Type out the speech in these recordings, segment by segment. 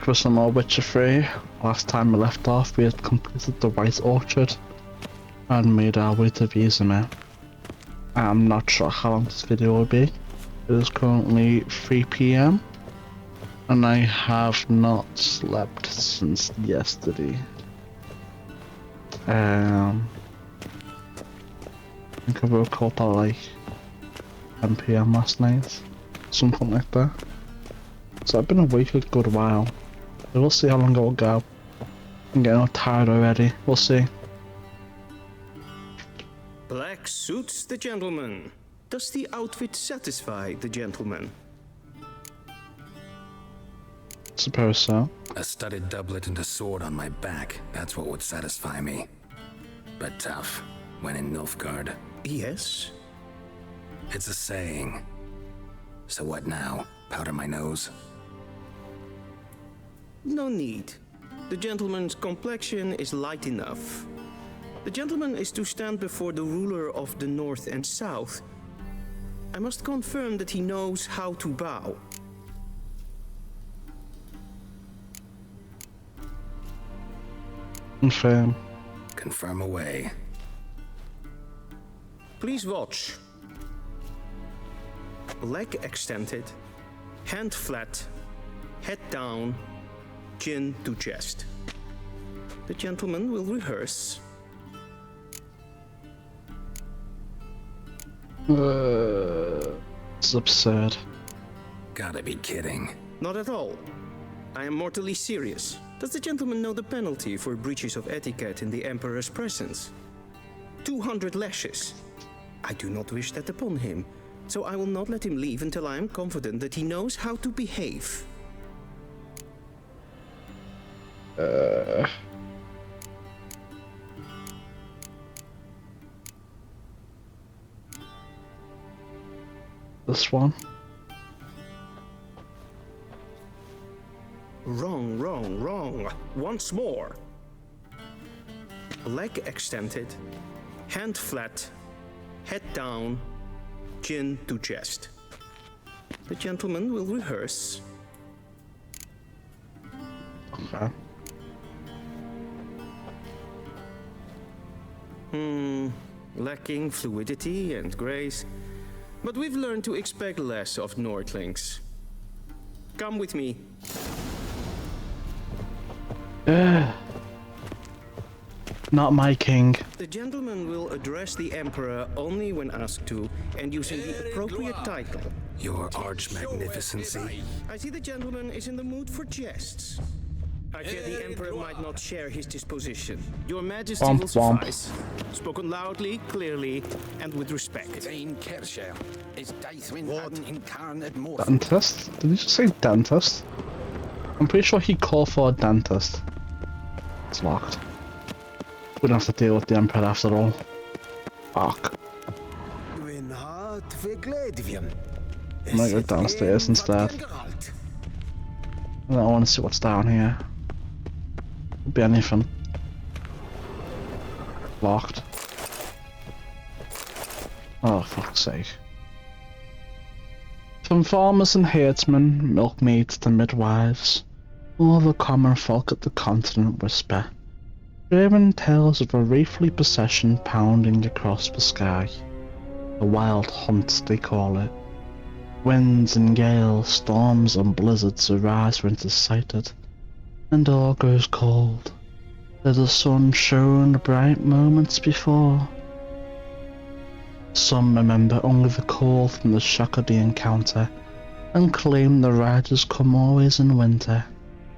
For some more Witcher 3, last time we left off we had completed the White Orchard and made our way to Vizima. I'm not sure how long this video will be. It is currently 3 PM and I have not slept since yesterday. I think I woke up at like 10 PM last night, something like that. So I've been awake a good while. We'll see how long it will go. I'm getting all tired already. We'll see. Black suits the gentleman. Does the outfit satisfy the gentleman? Suppose so. A studded doublet and a sword on my back, that's what would satisfy me. But tough, when in Nilfgaard. Yes. It's a saying. So what now? Powder my nose? No need. The gentleman's complexion is light enough. The gentleman is to stand before the ruler of the North and South. I must confirm that he knows how to bow. Confirm. Confirm away. Please watch. Leg extended, hand flat, head down, chin to chest. The gentleman will rehearse. It's absurd. Gotta be kidding. Not at all. I am mortally serious. Does the gentleman know the penalty for breaches of etiquette in the Emperor's presence? 200 lashes. I do not wish that upon him, so I will not let him leave until I am confident that he knows how to behave. This one? Wrong, wrong, wrong. Once more. Leg extended, hand flat, head down, chin to chest. The gentleman will rehearse. Okay. Lacking fluidity and grace. But we've learned to expect less of Nordlings. Come with me. Not my king. The gentleman will address the Emperor only when asked to, and using the appropriate title. Your arch magnificency. I see the gentleman is in the mood for jests. I fear the Emperor might not share his disposition. Your Majesty will suffice. Spoken loudly, clearly, and with respect. Dentist? Did you just say dentist? I'm pretty sure he called for a dentist. It's locked. We don't have to deal with the Emperor after all. Fuck. I'm gonna go downstairs instead. I don't want to see what's down here. Could be anything. Locked. Oh, fuck's sake. From farmers and herdsmen, milkmaids to midwives, all the common folk at the continent whisper, hearing tales of a wraithly procession pounding across the sky. A wild hunt, they call it. Winds and gales, storms and blizzards arise when it is sighted, and all goes cold, though the sun shone bright moments before. Some remember only the cold from the shock of the encounter, and claim the riders come always in winter,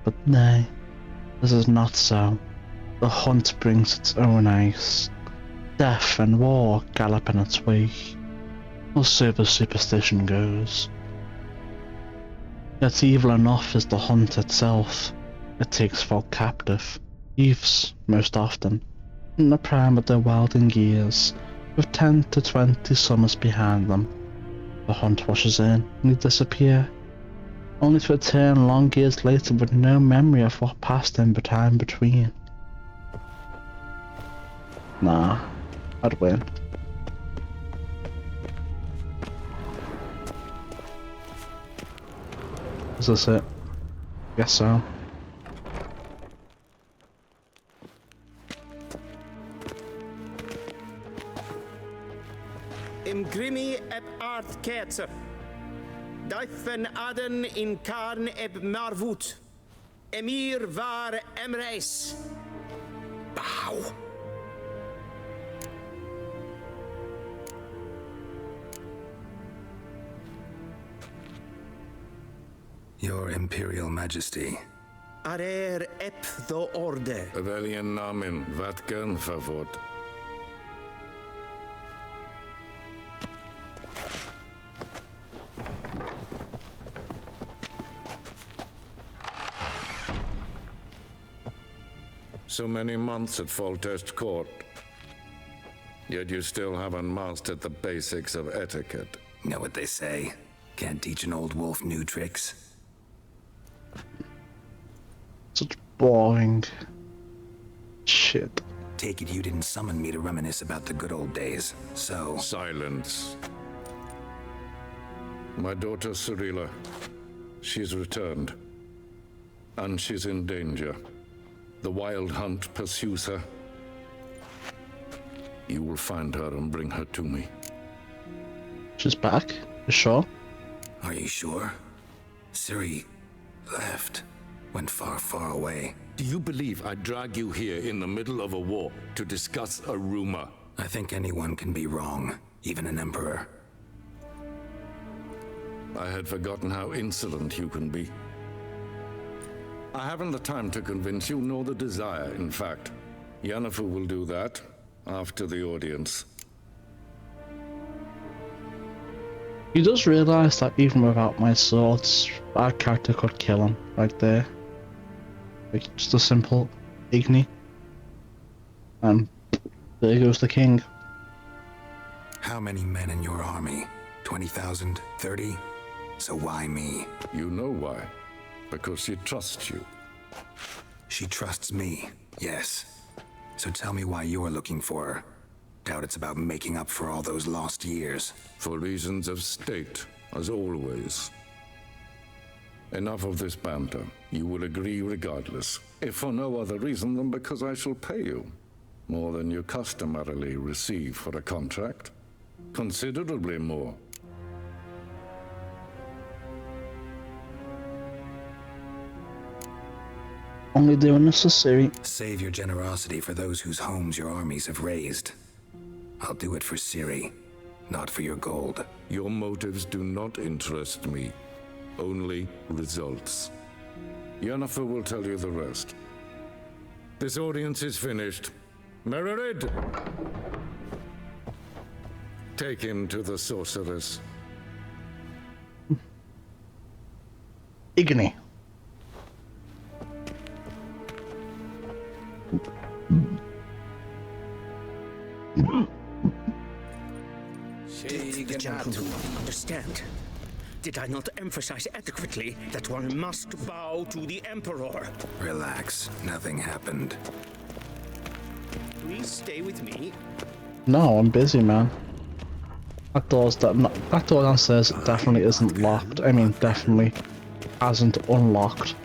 but nay, this is not so. The hunt brings its own ice, death and war gallop in its wake, or so the superstition goes. Yet evil enough is the hunt itself. It takes folk captive, youths most often, in the prime of their wilding years, with 10 to 20 summers behind them. The hunt washes in and they disappear, only to return long years later with no memory of what passed in the time between. Nah, I'd win. Is this it? Guess so. grimi eb aardketser. Duifen aden in karn eb marvoet. Emir var emreis. Bow. Your Imperial Majesty. Arer ep the orde. Weljen namen, wat kan favort? So many months at Foltest Court. Yet you still haven't mastered the basics of etiquette. Know what they say? Can't teach an old wolf new tricks. Such boring shit. Take it you didn't summon me to reminisce about the good old days, so... Silence. My daughter Cyrilla, she's returned. And she's in danger. The Wild Hunt pursues her. You will find her and bring her to me. She's back? You sure? Are you sure? Ciri left. Went far, far away. Do you believe I'd drag you here in the middle of a war to discuss a rumor? I think anyone can be wrong, even an emperor. I had forgotten how insolent you can be. I haven't the time to convince you, nor the desire, in fact. Yennefer will do that after the audience. He does realise that even without my swords, our character could kill him right there. Like, just a simple Igni. And there goes the king. How many men in your army? 20,000? 30? So why me? You know why. Because she trusts you. She trusts me, yes. So tell me why you're looking for her. Doubt it's about making up for all those lost years. For reasons of state, as always. Enough of this banter. You will agree regardless. If for no other reason than because I shall pay you. More than you customarily receive for a contract. Considerably more. Only doing this for Ciri. Save your generosity for those whose homes your armies have razed. I'll do it for Ciri, not for your gold. Your motives do not interest me. Only results. Yennefer will tell you the rest. This audience is finished. Mererid! Take him to the sorceress. Igni. Did the gentleman understand? Did I not emphasize adequately that one must bow to the Emperor? Relax, nothing happened. Please stay with me. No, I'm busy, man. That door downstairs definitely isn't locked. I mean, definitely hasn't unlocked.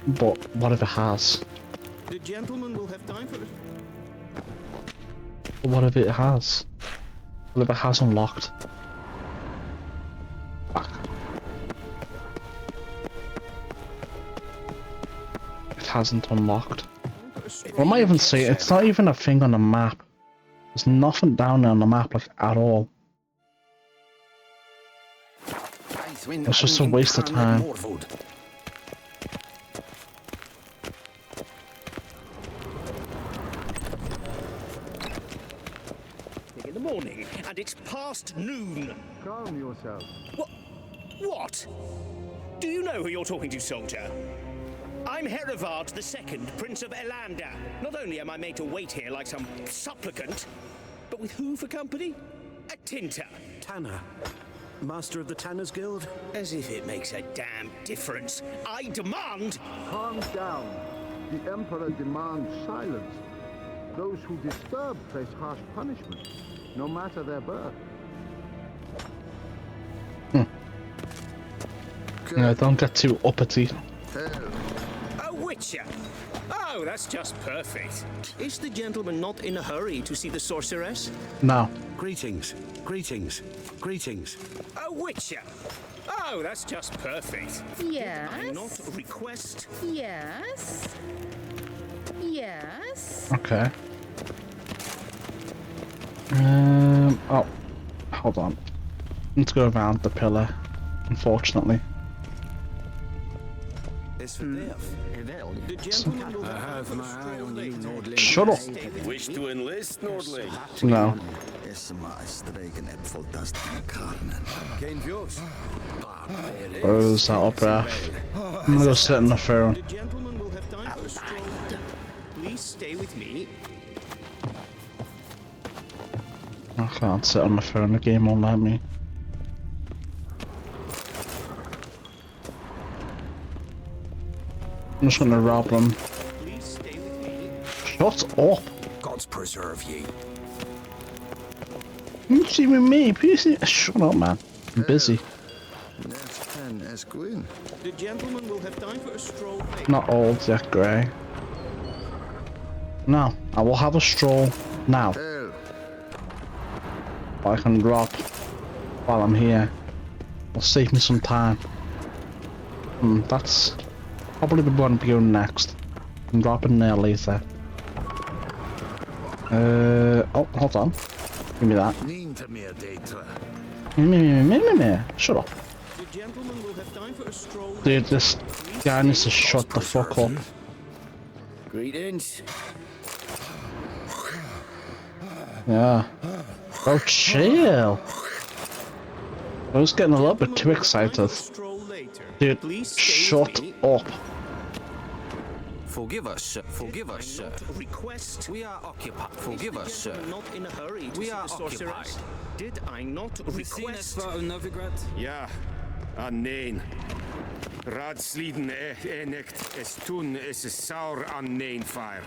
But what if it has? The gentleman will have time for it. What if it has? What if it has unlocked? Fuck. It hasn't unlocked. What am I even saying? It's not even a thing on the map. There's nothing down there on the map, like, at all. It's just a waste of time. In the morning, and it's past noon. Calm yourself. What? Do you know who you're talking to, soldier? I'm Herivard II, Prince of Elander. Not only am I made to wait here like some supplicant, but with who for company? A tinter. Tanner. Master of the Tanners Guild? As if it makes a damn difference. I demand... Calm down. The Emperor demands silence. Those who disturb face harsh punishment, no matter their birth. Yeah, don't get too uppity. Oh, witcher! Oh, that's just perfect. Is the gentleman not in a hurry to see the sorceress? No. Greetings, greetings, greetings. A witcher! Oh, that's just perfect. Yes. Did I not request? Yes. Yes. Okay. Oh, hold on. Let's go around the pillar, unfortunately. It's for death. The gentleman will I have my eye on you, Nordling. Shut up. Wish to enlist, Nordling? No. Geen views. Where's that up there? I'm gonna go sit on the throne. The gentleman will have time for a stroll. Please stay with me. I can't sit on the phone, the game won't let me. I'm just gonna rob them. Please stay with me. Shut up! Gods preserve ye. You see with me, please. Shut up, man. I'm busy. The gentleman will have time for a stroll later. Not old yet, Grey. No, I will have a stroll now. I can rob while I'm here. It'll save me some time. That's probably the one to go next. I'm robbing there later. Oh, hold on. Give me that. Me. Shut up. The gentleman will have time for a stroll later. Dude, this guy needs to shut the fuck up. Greetings. Yeah. Oh, chill. I was getting a little bit too excited. Stroll later. Dude, Please stay shut with me. up. Forgive us, sir. Forgive us, sir. Request. We are occupied. Forgive us, sir. Not in a hurry to We see are the sorceress. occupied. Did I not request? Novigrad? Ja, nee. Raadsliden echt es tun es saur an neen fire.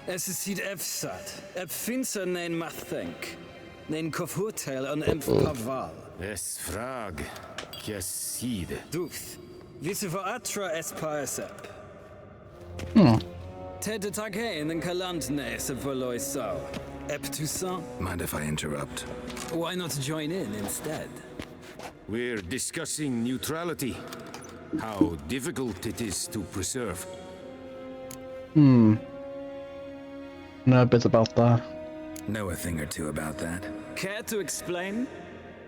Es is hid efsat. Ep finser nein mathenk. Nein kofurtel an emp paval. Es frag. Kiaside. Duth. Visse voor atra es paesep. Tede tag hein den kalant nes verloi sau. Ep Toussaint. Mind if I interrupt? Why not join in instead? We're discussing neutrality. How difficult it is to preserve. Know a bit about that. Know a thing or two about that. Care to explain?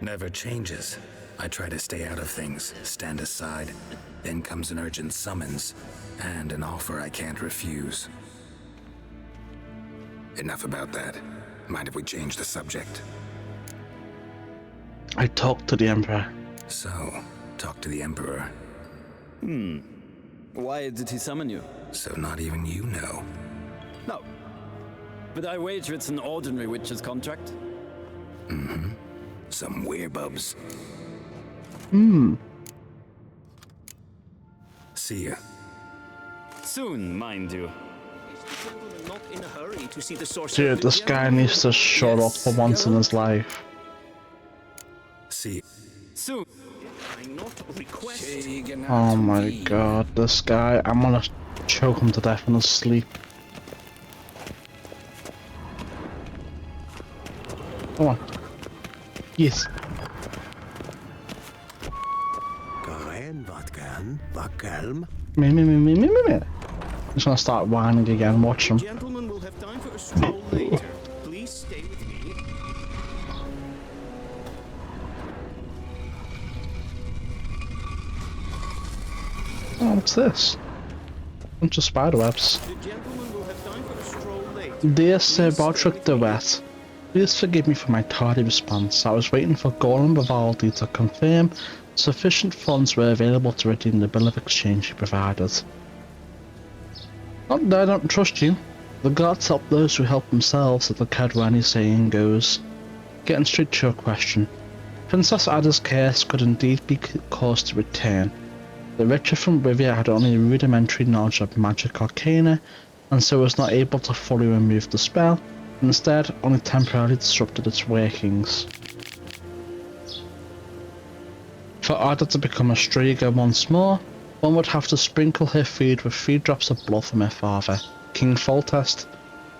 Never changes. I try to stay out of things, stand aside. Then comes an urgent summons, and an offer I can't refuse. Enough about that. Mind if we change the subject? I talked to the Emperor. So, talk to the Emperor. Why did he summon you? So not even you know. No. But I wager it's an ordinary witcher's contract. Some werebubs. See ya. Soon, mind you. Is the gentleman not in a hurry to see the sorceress? Dude, this guy needs to shut up for once in his life. See ya. Soon. I not request. Oh my god, this guy. I'm gonna choke him to death in his sleep. Come on. Yes. Karen, wat kan? Wat kalm? Me. I'm just gonna start whining again, watch him. Gentleman will have time for a stroll later. Please stay with me. Oh, what's this? Bunch of spiderwebs. The gentleman will have time for a stroll later. Dear Sir Bodrick the Wet, please forgive me for my tardy response. I was waiting for Goran Vivaldi to confirm sufficient funds were available to redeem the bill of exchange he provided. Not that I don't trust you. The gods help those who help themselves, as the Kedwani saying goes. Getting straight to your question. Princess Ada's curse could indeed be caused to return. The Witcher from Rivia had only rudimentary knowledge of magic arcana, and so was not able to fully remove the spell, and instead only temporarily disrupted its workings. For Ada to become a Striga once more, One would have to sprinkle her food with 3 drops of blood from her father, King Foltest,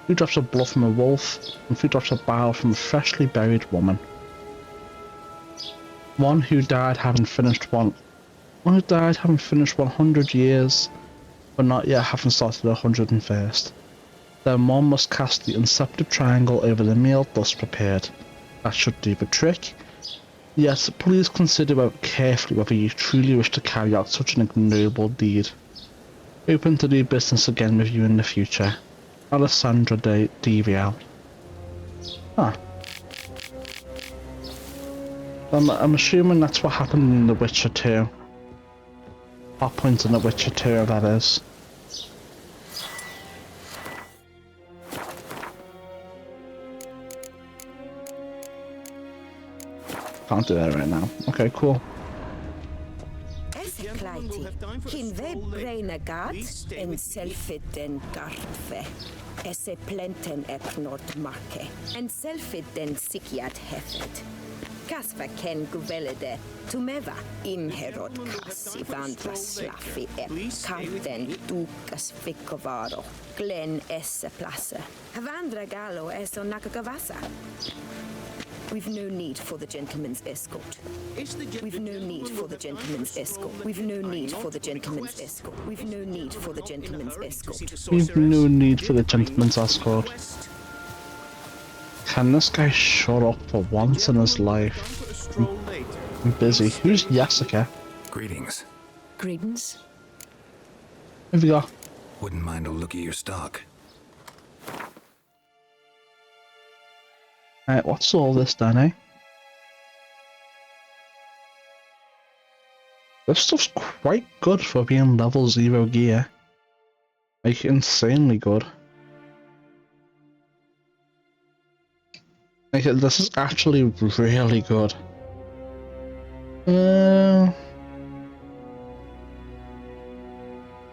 2 drops of blood from a wolf, and 3 drops of bile from a freshly buried woman. One who died having finished 100 years, but not yet having started 101st. Then one must cast the inceptive triangle over the meal thus prepared. That should do the trick. Yet, please consider carefully whether you truly wish to carry out such an ignoble deed. Open to do business again with you in the future. Alessandra de Vial. Ah. I'm assuming that's what happened in The Witcher 2. That point in The Witcher 2, that is. Can't do that right now. Okay, cool. Hin web braina gat en selfit den gartfe. Esse plenten epnort marke. En selfit den sikiat hefet. Kasva ken guvelede. Tumeva imherod kassi vandra slaffi ep. Kanten dukas fikovaro. Glen esse plasse. Havandra galo eso nakagavasa. We've no need for the gentleman's escort. We've no need for the gentleman's escort. We've no need for the gentleman's escort. We've no need for the gentleman's escort. We've no need for the gentleman's escort. Can this guy shut up for once in his life? I'm busy. Who's Jessica? Greetings. Greetings. Who have you got? Wouldn't mind a look at your stock. Right, what's all this then, eh? This stuff's quite good for being level 0 gear. Like, insanely good. Like, this is actually really good.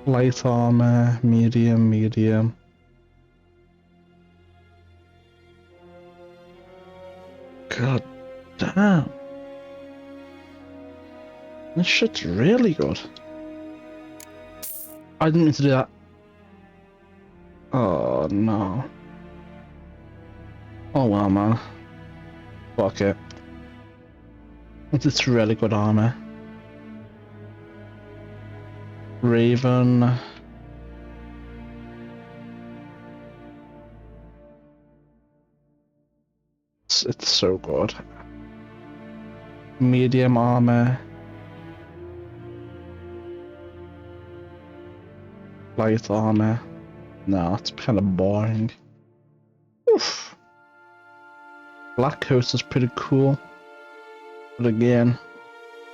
Light armor, medium. God damn. This shit's really good. I didn't mean to do that. Oh no. Oh well, man. Fuck it. It's really good armor. Raven. It's so good. Medium armor. Light armor. No, it's kind of boring. Oof. Black coat is pretty cool. But again,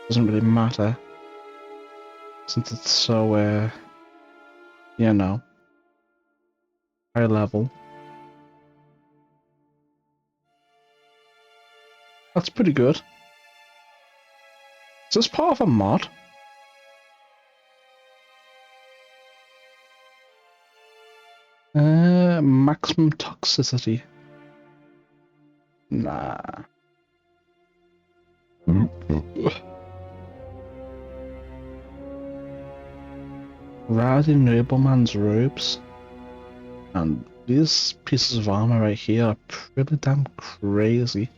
doesn't really matter. Since it's so, you know, high level. That's pretty good. Is this part of a mod? Maximum toxicity. Nah. Rowdy nobleman's robes. And these pieces of armor right here are pretty damn crazy.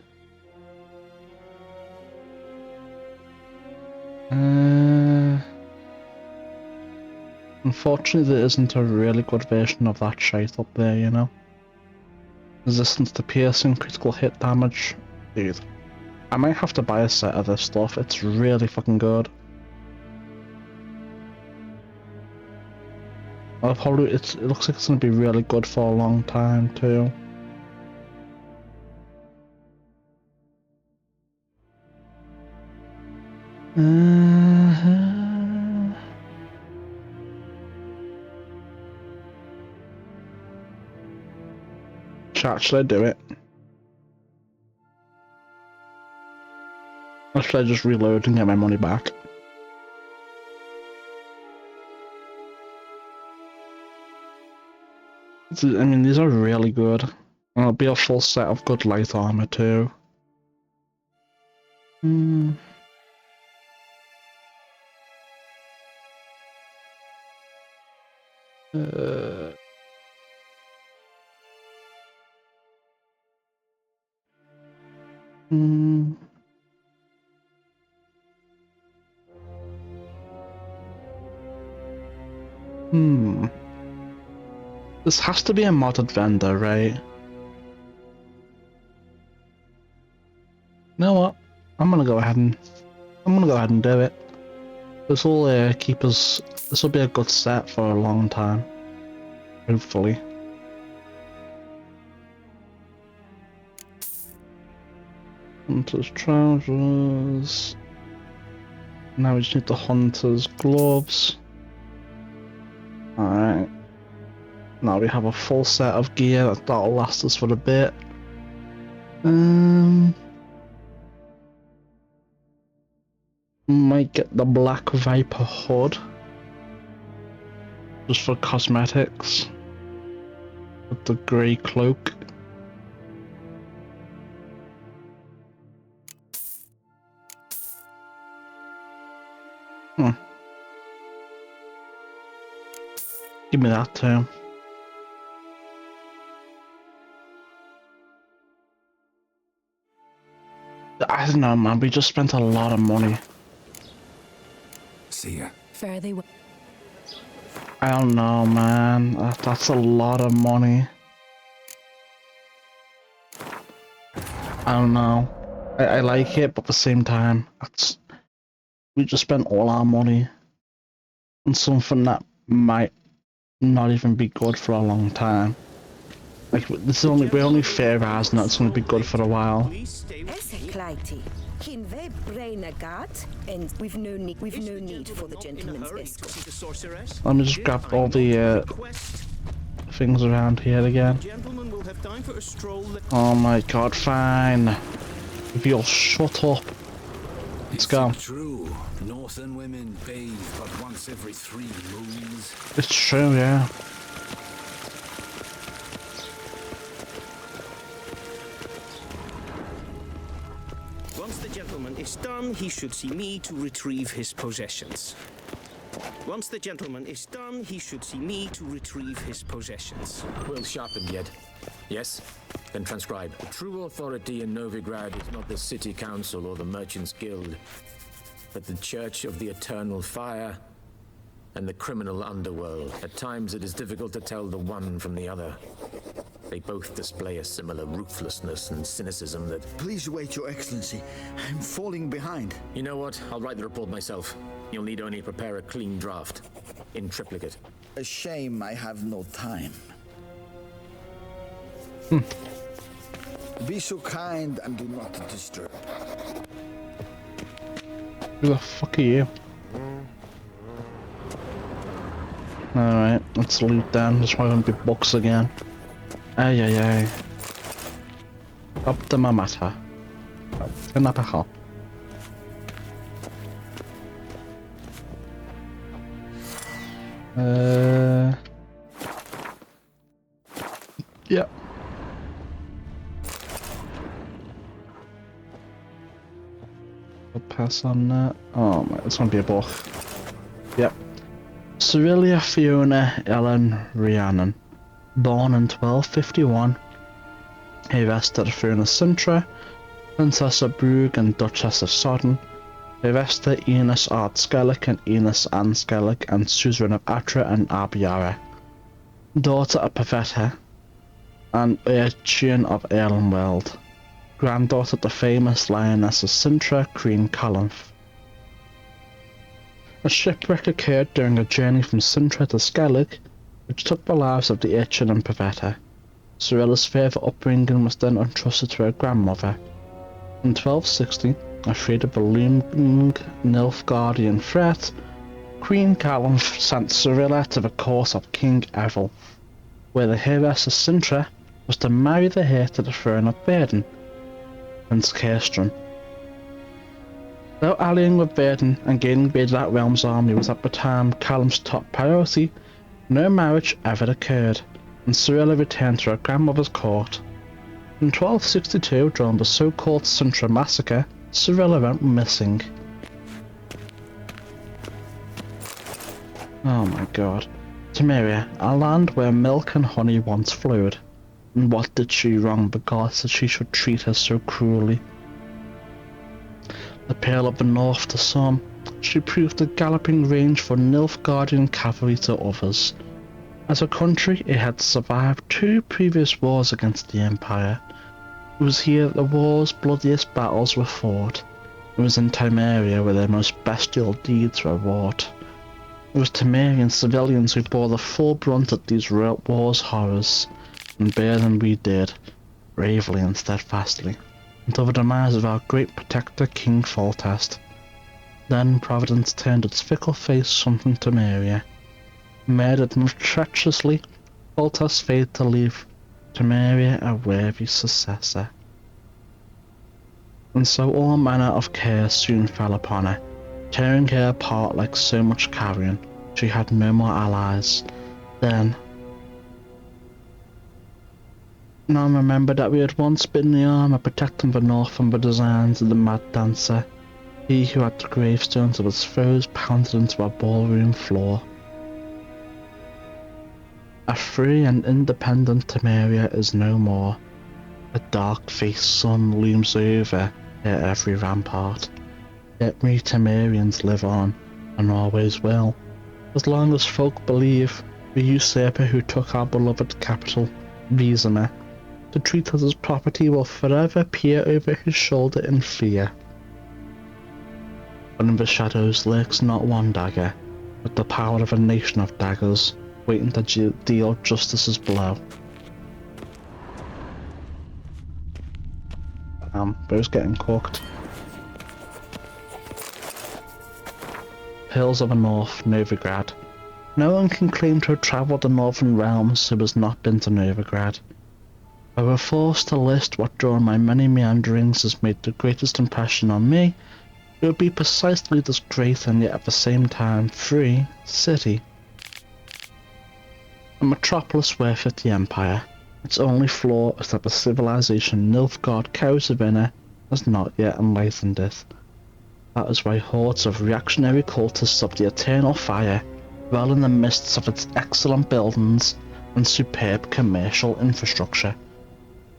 Unfortunately, there isn't a really good version of that shite up there, you know? Resistance to piercing, critical hit damage. Dude, I might have to buy a set of this stuff. It's really fucking good. It looks like it's gonna be really good for a long time too. Chat, should I do it? Or should I just reload and get my money back? I mean, these are really good. And it'll be a full set of good light armor too. Uh, hmm. Hmm. This has to be a modded vendor, right? You know what? I'm gonna go ahead and do it. This will keep us. This will be a good set for a long time, hopefully. Hunter's trousers. Now we just need the hunter's gloves. Alright. Now we have a full set of gear that'll last us for a bit. Might get the Black Viper hood. Just for cosmetics. With the grey cloak. Give me that too. I don't know, man. We just spent a lot of money. See ya. Fare thee well. I don't know, man. That's a lot of money. I don't know. I like it, but at the same time, we just spent all our money on something that might not even be good for a long time. Like we're only theorizing that it's going to be good for a while. And we've no need for the gentleman's escort. Let me just grab all the things around here again. Oh my god, fine. If you'll shut up. Let's go. True. Northern women bathe but once every 3 moons. It's true, yeah. Once the gentleman is done, he should see me to retrieve his possessions. Once the gentleman is done, he should see me to retrieve his possessions. Well sharpened yet? Yes? Then transcribe. True authority in Novigrad is not the city council or the merchants guild, but the Church of the Eternal Fire and the criminal underworld. At times it is difficult to tell the one from the other. They both display a similar ruthlessness and cynicism that... Please wait, Your Excellency. I'm falling behind. You know what? I'll write the report myself. You'll need only prepare a clean draft. In triplicate. A shame I have no time. Be so kind and do not disturb. Who the fuck are you? Alright, let's loot down. There's probably gonna be books again. Ay ay ay. Optima matter. Optima. Yeah. I'll pass on that. Oh my, it's gonna be a book. Yep. Cerilia Fiona Ellen Rhiannon, born in 1251, heiress of Fiona Sintra, Princess of Brugge and Duchess of Sodden, heiress to Enos Ard Skellig and Enos Ann Skellig, and suzerain of Atra and Arbiara, daughter of Pavetta and Urchin of Erlenweld, granddaughter of the famous lioness of Sintra, Queen Calanth. A shipwreck occurred during a journey from Sintra to Skellig, which took the lives of the Urchin and Pavetta. Cerilla's further upbringing was then entrusted to her grandmother. In 1260, afraid of the looming Nilfgaardian threat, Queen Calanth sent Cerilla to the court of King Errol, where the heiress of Sintra was to marry the heir to the throne of Verden, Prince Kerstrom. Though allying with Verden and gaining the that realm's army was at the time Calanth's top priority, no marriage ever occurred, and Cerilla returned to her grandmother's court. In 1262, during the so-called Sintra massacre, Cerilla went missing. Oh my god. Temeria, a land where milk and honey once flowed. And what did she wrong because that she should treat her so cruelly? The Pearl of the North to some, she proved a galloping range for Nilfgaardian cavalry to others. As a country, it had survived 2 previous wars against the Empire. It was here that the war's bloodiest battles were fought. It was in Temeria where their most bestial deeds were wrought. It was Temerian civilians who bore the full brunt of these war's horrors, and bear them we did, bravely and steadfastly, until the demise of our great protector King Foltest. Then Providence turned its fickle face from Temeria. Murdered most treacherously, Foltest failed to leave Temeria a worthy successor. And so all manner of care soon fell upon her, tearing her apart like so much carrion. She had no more allies. Then, now remember that we had once been the armour protecting the North from the designs of the Mad Dancer, he who had the gravestones of his foes pounded into our ballroom floor. A free and independent Temeria is no more. A dark-faced sun looms over her every rampart. Yet we Temerians live on, and always will, as long as folk believe the usurper who took our beloved capital, Vizima, to treat us as property will forever peer over his shoulder in fear. But in the shadows lurks not one dagger, but the power of a nation of daggers, waiting to deal justice's blow. Bro's getting cooked. Hills of the North, Novigrad. No one can claim to have travelled the northern realms who has not been to Novigrad. If I were forced to list what during my many meanderings has made the greatest impression on me, it would be precisely this great and yet at the same time free city. A metropolis worth of the Empire. Its only flaw is that the civilization Nilfgaard carries within it has not yet enlightened it. That is why hordes of reactionary cultists of the Eternal Fire dwell in the midst of its excellent buildings and superb commercial infrastructure.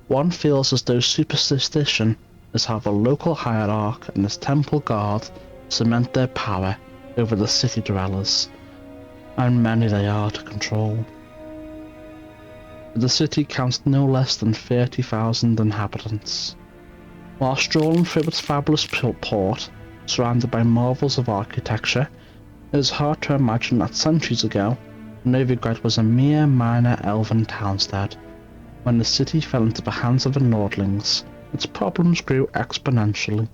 One feels as though superstition is how the local hierarch and his temple guard cement their power over the city dwellers, and many they are to control. The city counts no less than 30,000 inhabitants. While strolling through its fabulous port, surrounded by marvels of architecture, it is hard to imagine that centuries ago, Novigrad was a mere minor elven townstead. When the city fell into the hands of the Nordlings, its problems grew exponentially,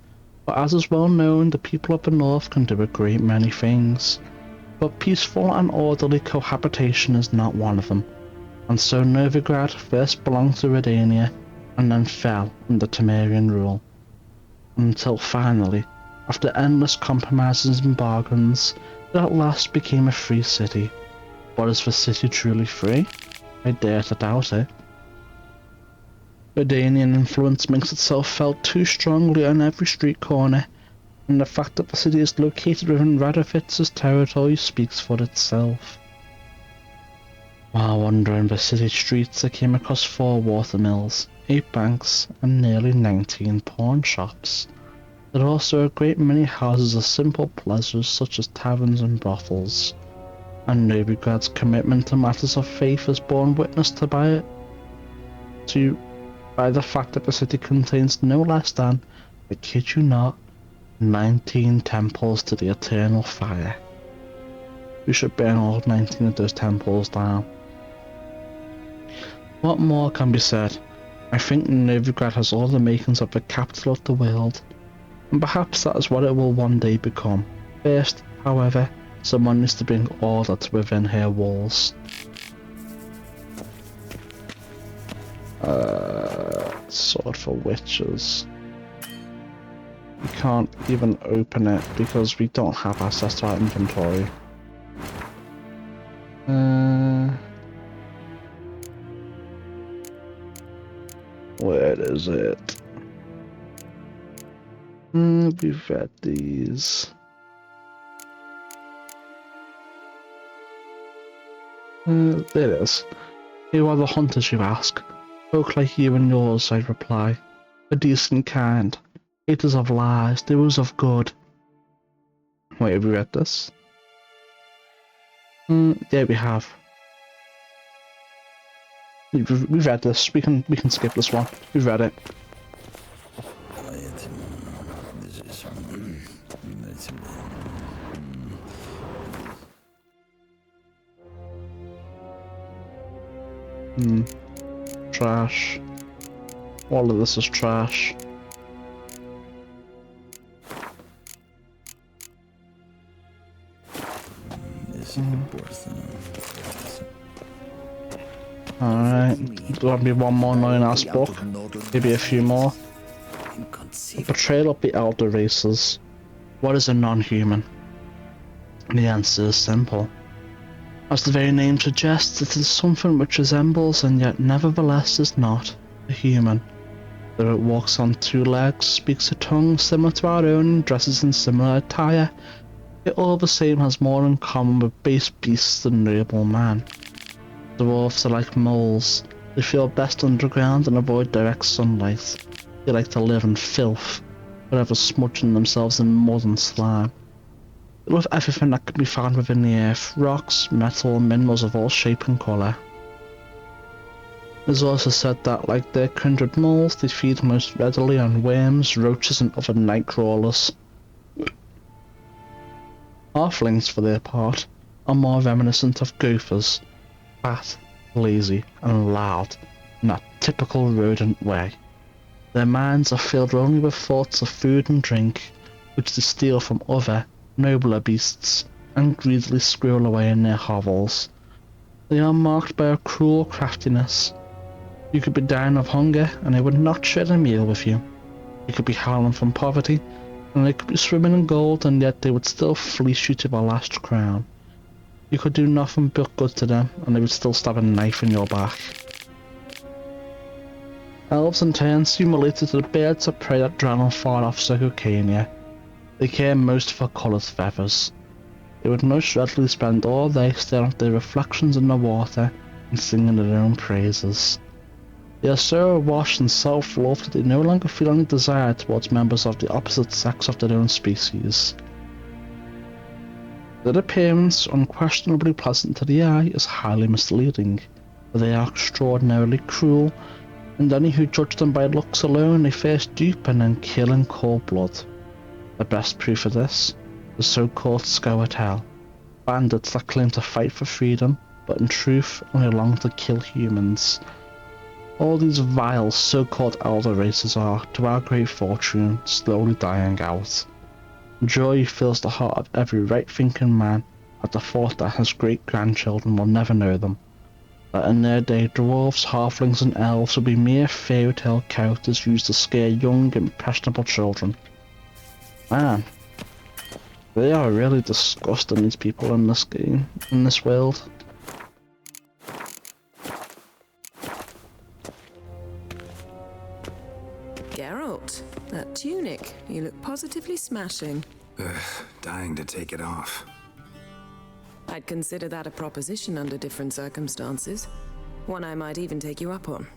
but as is well known, the people of the North can do a great many things. But peaceful and orderly cohabitation is not one of them, and so Novigrad first belonged to Redania, and then fell under Temerian rule, until finally, after endless compromises and bargains, it at last became a free city. But is the city truly free? I dare to doubt it. Redanian influence makes itself felt too strongly on every street corner, and the fact that the city is located within Radovitz's territory speaks for itself. While wandering the city streets, I came across 4 watermills, 8 banks, and nearly 19 pawn shops. There are also a great many houses of simple pleasures such as taverns and brothels, and Novigrad's commitment to matters of faith is borne witness to by the fact that the city contains no less than, I kid you not, 19 temples to the Eternal Fire. We should burn all 19 of those temples down. What more can be said? I think Novigrad has all the makings of the capital of the world, and perhaps that is what it will one day become. First, however, someone needs to bring order to within her walls. Sword for witches. We can't even open it because we don't have access to our inventory. Where is it? We've read these. There it is. Who are the hunters, you ask? Folk like you and yours, I reply. A decent kind. Haters of lies, doers of good. Wait, have we read this? Yeah, we have. We've read this. We can skip this one. We've read it. Trash. All of this is trash. Alright, there'll be one more annoying-ass book, maybe a few more. The betrayal of the elder races. What is a non-human? The answer is simple. As the very name suggests, it is something which resembles and yet nevertheless is not a human. Though it walks on two legs, speaks a tongue similar to our own, and dresses in similar attire, it all the same has more in common with base beasts than noble man. Dwarves are like moles. They feel best underground and avoid direct sunlight. They like to live in filth, forever smudging themselves in mud and slime. They love everything that can be found within the earth, rocks, metal, minerals of all shape and colour. It is also said that, like their kindred moles, they feed most readily on worms, roaches and other night crawlers. Halflings, for their part, are more reminiscent of gophers, fat, lazy and loud in that typical rodent way. Their minds are filled only with thoughts of food and drink, which they steal from other, nobler beasts, and greedily squirrel away in their hovels. They are marked by a cruel craftiness. You could be dying of hunger, and they would not share a meal with you. You could be howling from poverty, and they could be swimming in gold, and yet they would still fleece you to the last crown. You could do nothing but good to them, and they would still stab a knife in your back. Elves in turn seem related to the birds of prey that drown on far-off Zergocania. They care most for coloured feathers. They would most readily spend all day staring at their reflections in the water and singing their own praises. They are so awash in self-love that they no longer feel any desire towards members of the opposite sex of their own species. Their appearance, unquestionably pleasant to the eye, is highly misleading, for they are extraordinarily cruel, and any who judge them by looks alone they first dupe and then kill in cold blood. The best proof of this, the so-called Scourtel, bandits that claim to fight for freedom, but in truth only long to kill humans. All these vile so-called elder races are, to our great fortune, slowly dying out. Joy fills the heart of every right-thinking man at the thought that his great-grandchildren will never know them. That in their day dwarves, halflings and elves will be mere fairy-tale characters used to scare young, impressionable children. Man, they are really disgusting, these people in this game, in this world. Geralt, that tunic, you look positively smashing. Dying to take it off. I'd consider that a proposition under different circumstances. One I might even take you up on.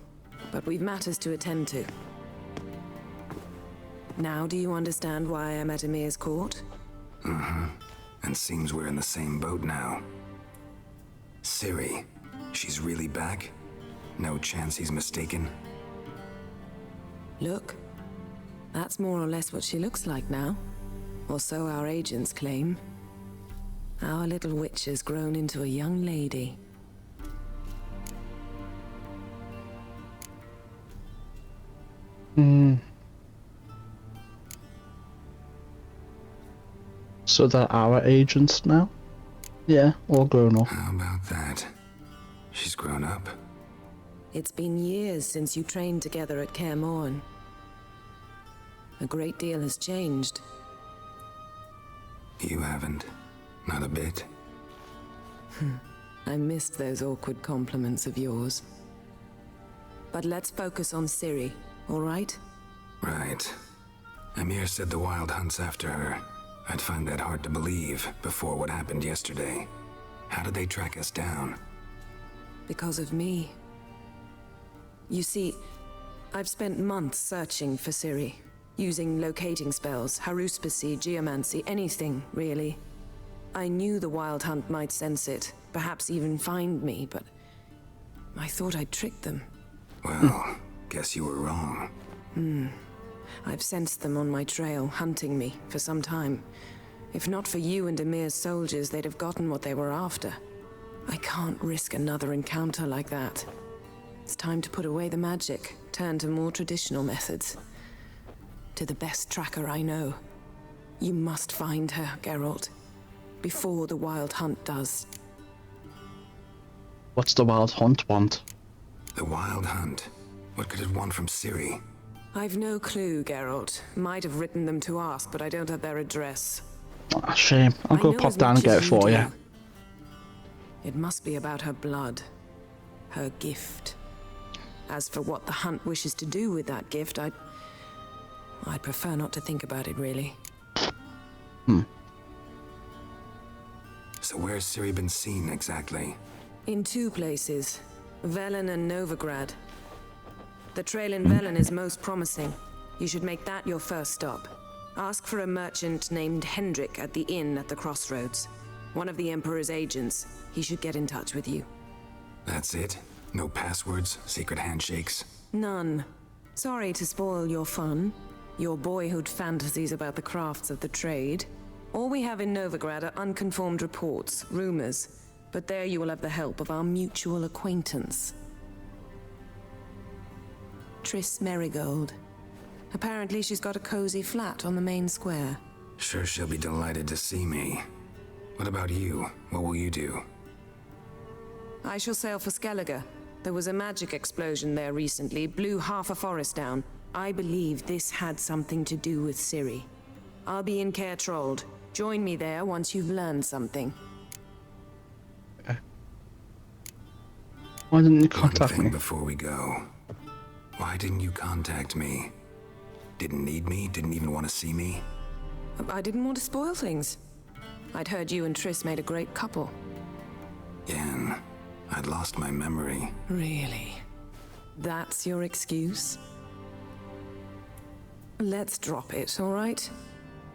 But we've matters to attend to. Now do you understand why I'm at Emir's court? And seems we're in the same boat now. Ciri, she's really back? No chance he's mistaken? Look, that's more or less what she looks like now. Or so our agents claim. Our little witch has grown into a young lady. So they're our agents now? Yeah, all grown up. How about that? She's grown up. It's been years since you trained together at Kaer Morhen. A great deal has changed. You haven't. Not a bit. I missed those awkward compliments of yours. But let's focus on Ciri, all right? Right. Emir said the Wild hunts after her. I'd find that hard to believe before what happened yesterday. How did they track us down? Because of me. You see, I've spent months searching for Ciri, using locating spells, haruspicy, geomancy, anything, really. I knew the Wild Hunt might sense it, perhaps even find me, but I thought I'd tricked them. Well, guess you were wrong. I've sensed them on my trail, hunting me, for some time. If not for you and Emir's soldiers, they'd have gotten what they were after. I can't risk another encounter like that. It's time to put away the magic, turn to more traditional methods. To the best tracker I know. You must find her, Geralt. Before the Wild Hunt does. What's the Wild Hunt want? The Wild Hunt? What could it want from Ciri? I've no clue, Geralt. Might have written them to ask, but I don't have their address. Ah, shame. I'll go pop down and get it for you. It must be about her blood. Her gift. As for what the Hunt wishes to do with that gift, I'd prefer not to think about it, really. So where's Ciri been seen, exactly? In two places. Velen and Novigrad. The trail in Velen is most promising. You should make that your first stop. Ask for a merchant named Hendrik at the inn at the crossroads. One of the Emperor's agents. He should get in touch with you. That's it? No passwords, secret handshakes? None. Sorry to spoil your fun. Your boyhood fantasies about the crafts of the trade. All we have in Novigrad are unconfirmed reports, rumors. But there you will have the help of our mutual acquaintance. Triss Merigold. Apparently she's got a cozy flat on the main square. Sure she'll be delighted to see me. What about you? What will you do? I shall sail for Skellige. There was a magic explosion there recently, blew half a forest down. I believe this had something to do with Ciri. I'll be in Caer Trold. Join me there once you've learned something. Why didn't you contact me? Before we go. Why didn't you contact me? Didn't need me? Didn't even want to see me? I didn't want to spoil things. I'd heard you and Triss made a great couple. Yen, I'd lost my memory. Really? That's your excuse? Let's drop it, all right?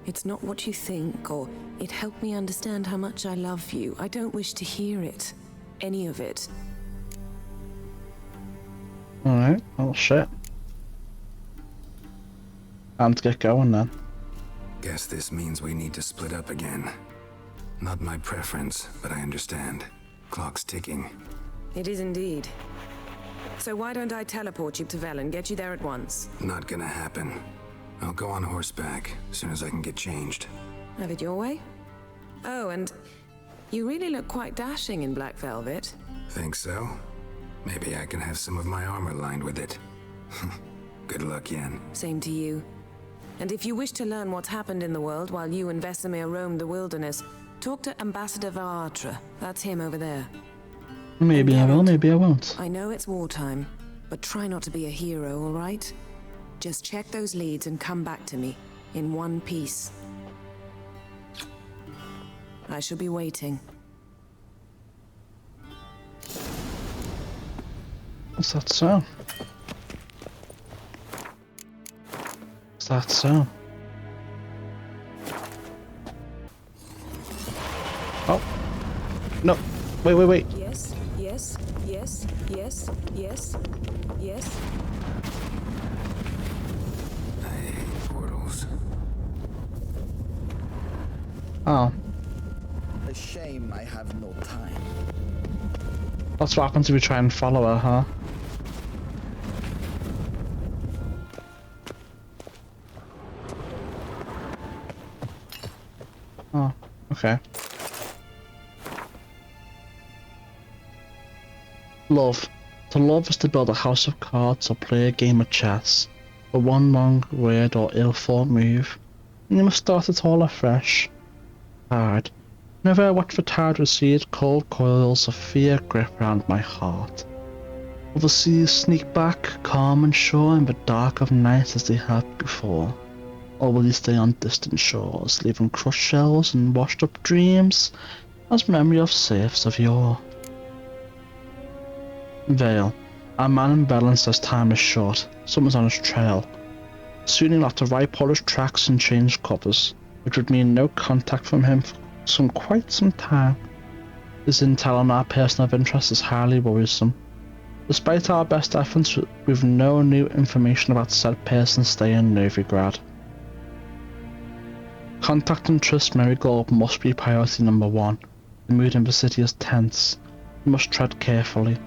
It's not what you think, or it helped me understand how much I love you. I don't wish to hear it. Any of it. Alright, well shit. Time to get going then. Guess this means we need to split up again. Not my preference, but I understand. Clock's ticking. It is indeed. So why don't I teleport you to Velen, get you there at once? Not gonna happen. I'll go on horseback as soon as I can get changed. Have it your way? Oh, and you really look quite dashing in black velvet. Think so? Maybe I can have some of my armor lined with it. Good luck, Yen. Same to you. And if you wish to learn what's happened in the world while you and Vesemir roamed the wilderness, talk to Ambassador Vaatra. That's him over there. Maybe I will, maybe I won't. I know it's wartime, but try not to be a hero, all right? Just check those leads and come back to me, in one piece. I shall be waiting. Is that so? Is that so? Oh. No. Wait. Yes, yes, yes, yes, yes, yes. I hate portals. Oh. A shame I have no time. That's what happens if we try and follow her, huh? Oh, okay. Love. To love is to build a house of cards or play a game of chess. For one wrong word or ill-formed move, and you must start it all afresh. Hard. Whenever I watch the tide recede, cold coils of fear grip round my heart. Will the seas sneak back, calm and sure, in the dark of night as they have before? Or will they stay on distant shores, leaving crushed shells and washed up dreams, as memory of safes of yore? Vale. Our man in Berlin says time is short. Someone's on his trail. Soon he'll have to repolish tracks and change covers, which would mean no contact from him for quite some time. His intel on our person of interest is highly worrisome. Despite our best efforts, we've no new information about said person's stay in Novigrad. Contacting Trist Marigold must be priority number 1. The mood in the city is tense. We must tread carefully.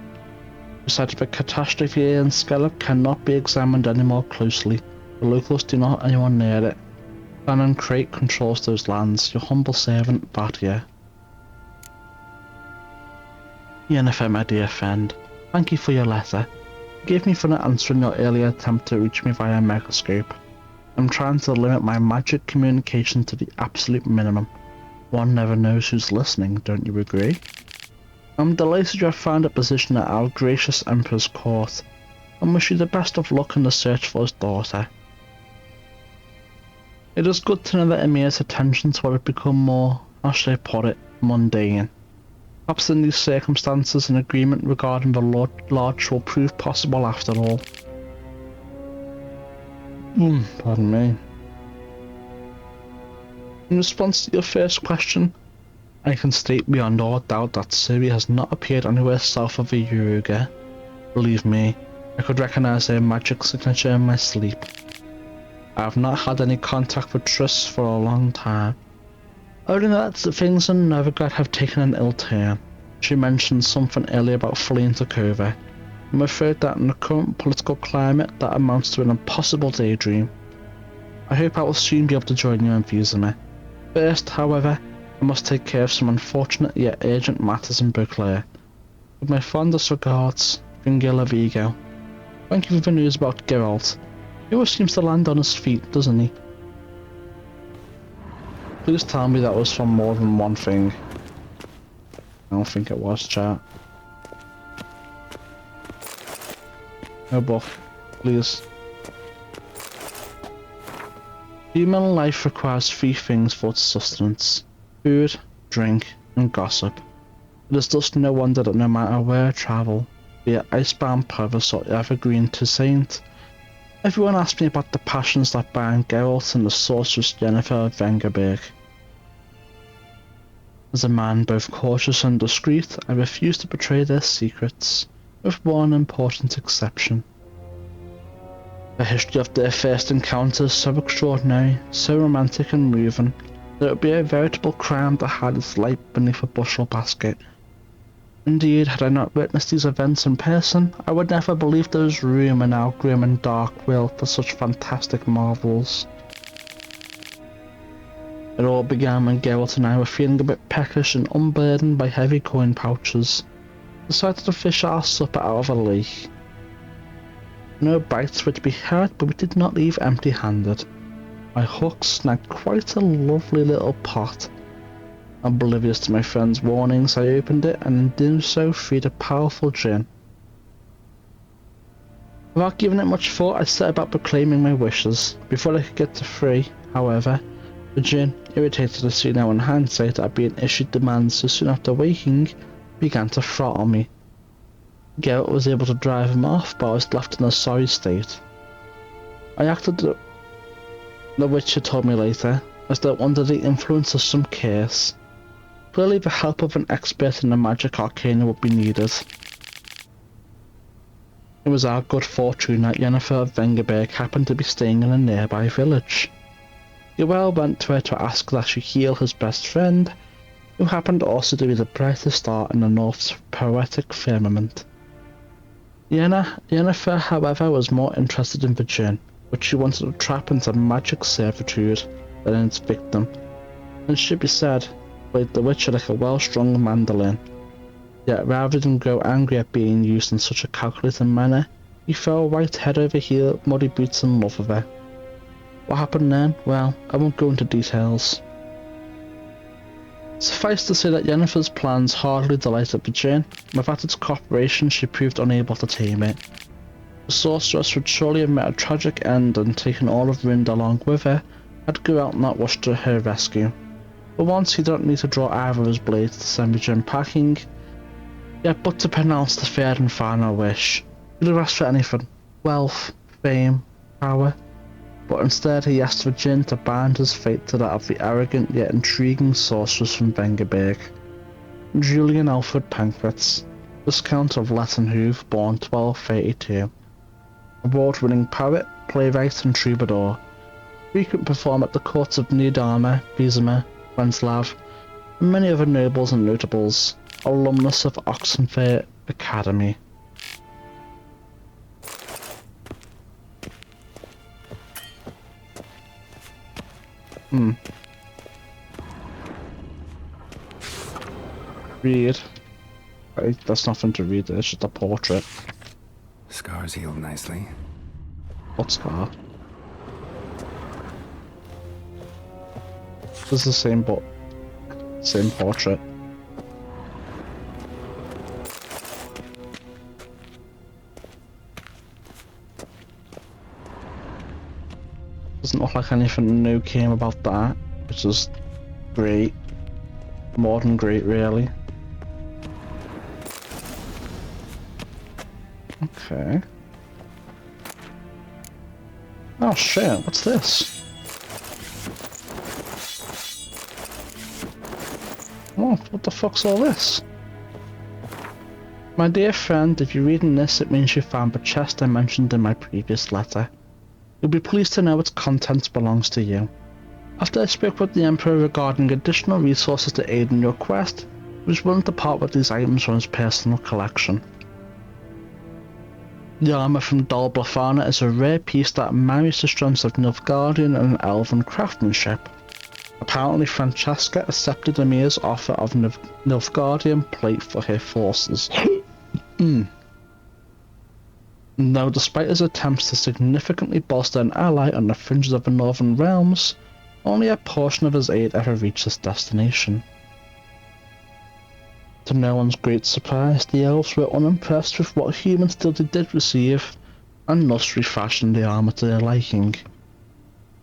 Besides, the catastrophe in Skellop cannot be examined any more closely. The locals do not want anyone near it. Canon Crate controls those lands. Your humble servant, Vatia. Yennefer, my dear friend, thank you for your letter. Forgive me for not answering your earlier attempt to reach me via Megascope. I'm trying to limit my magic communication to the absolute minimum. One never knows who's listening, don't you agree? I'm delighted you have found a position at our gracious Emperor's court, and wish you the best of luck in the search for his daughter. It is good to know that Emir's attentions will become more, how should I put it, mundane. Perhaps in these circumstances an agreement regarding the lodge will prove possible after all. Pardon me. In response to your first question, I can state beyond all doubt that Ciri has not appeared anywhere south of the Yuruga. Believe me, I could recognize her magic signature in my sleep. I have not had any contact with Triss for a long time. Only that things in Novigrad have taken an ill turn. She mentioned something earlier about fleeing to Kova. I'm afraid that in the current political climate that amounts to an impossible daydream. I hope I will soon be able to join you in Vizima. First, however, I must take care of some unfortunate yet urgent matters in Beauclair. With my fondest regards, Gringilla Vigo. Thank you for the news about Geralt. He always seems to land on his feet, doesn't he? Please tell me that was from more than one thing. I don't think it was, chat. No book, please. Human life requires 3 things for its sustenance: food, drink, and gossip. It is thus no wonder that no matter where I travel, be it Icebound Province or Evergreen to Saint, everyone asks me about the passions that bind Geralt and the sorceress Yennefer of Vengerberg. As a man both cautious and discreet, I refuse to betray their secrets, with one important exception. The history of their first encounter is so extraordinary, so romantic and moving, that it would be a veritable crime to hide its light beneath a bushel basket. Indeed, had I not witnessed these events in person, I would never believe there was room in our grim and dark world for such fantastic marvels. It all began when Geralt and I were feeling a bit peckish and unburdened by heavy coin pouches. Decided to fish our supper out of a lake. No bites were to be had, but we did not leave empty-handed. My hook snagged quite a lovely little pot. Oblivious to my friend's warnings, I opened it and in doing so freed a powerful gin. Without giving it much thought, I set about proclaiming my wishes. Before I could get to free, however, the gin, irritated to see now in hindsight at being issued demands so soon after waking, began to throttle me. Geralt was able to drive him off, but I was left in a sorry state. I acted, the Witcher told me later, as though under the influence of some curse. Clearly the help of an expert in the magic arcana would be needed. It was our good fortune that Yennefer of Vengerberg happened to be staying in a nearby village. Yoel went to her to ask that she heal his best friend, who happened also to be the brightest star in the North's poetic firmament. Yennefer, however, was more interested in the gin, which she wanted to trap into magic servitude than in its victim, and it should be said, played the Witcher like a well-strung mandolin. Yet rather than grow angry at being used in such a calculated manner, he fell right head over heel, muddy boots in love with her. What happened then? Well, I won't go into details. Suffice to say that Yennefer's plans hardly delighted the gin. Without its cooperation, she proved unable to tame it. The sorceress would surely have met a tragic end and taken all of Rind along with her, had Geralt not rushed to her rescue. But once he didn't need to draw either of his blades to send the gin packing, Yet but to pronounce the third and final wish, he'd have asked for anything: wealth, fame, power. But instead he asked Virgin to bind his fate to that of the arrogant yet intriguing sorceress from Vengerberg, Julian Alfred Pankratz, Viscount of Lettenhove, born 1232. Award-winning poet, playwright and troubadour, frequent performer at the courts of Niedama, Vizima, Wenslav, and many other nobles and notables, alumnus of Oxenfurt Academy. Read. Right, that's nothing to read, it's just a portrait. Scars healed nicely. What scar? This is the same same portrait. Doesn't look like anything new came about that, which is great. More than great, really. Okay. Oh shit, what's this? What the fuck's all this? My dear friend, if you're reading this, it means you found the chest I mentioned in my previous letter. You'll be pleased to know its contents belongs to you. After I spoke with the Emperor regarding additional resources to aid in your quest, he was willing to part with these items from his personal collection. The armour from Dol Blafana is a rare piece that marries the strengths of Nilfgaardian and Elven craftsmanship. Apparently Francesca accepted Emir's offer of Nilfgaardian plate for her forces. Now, despite his attempts to significantly bolster an ally on the fringes of the Northern Realms, only a portion of his aid ever reached its destination. To no one's great surprise, the elves were unimpressed with what humans still did receive, and thus refashioned the armour to their liking.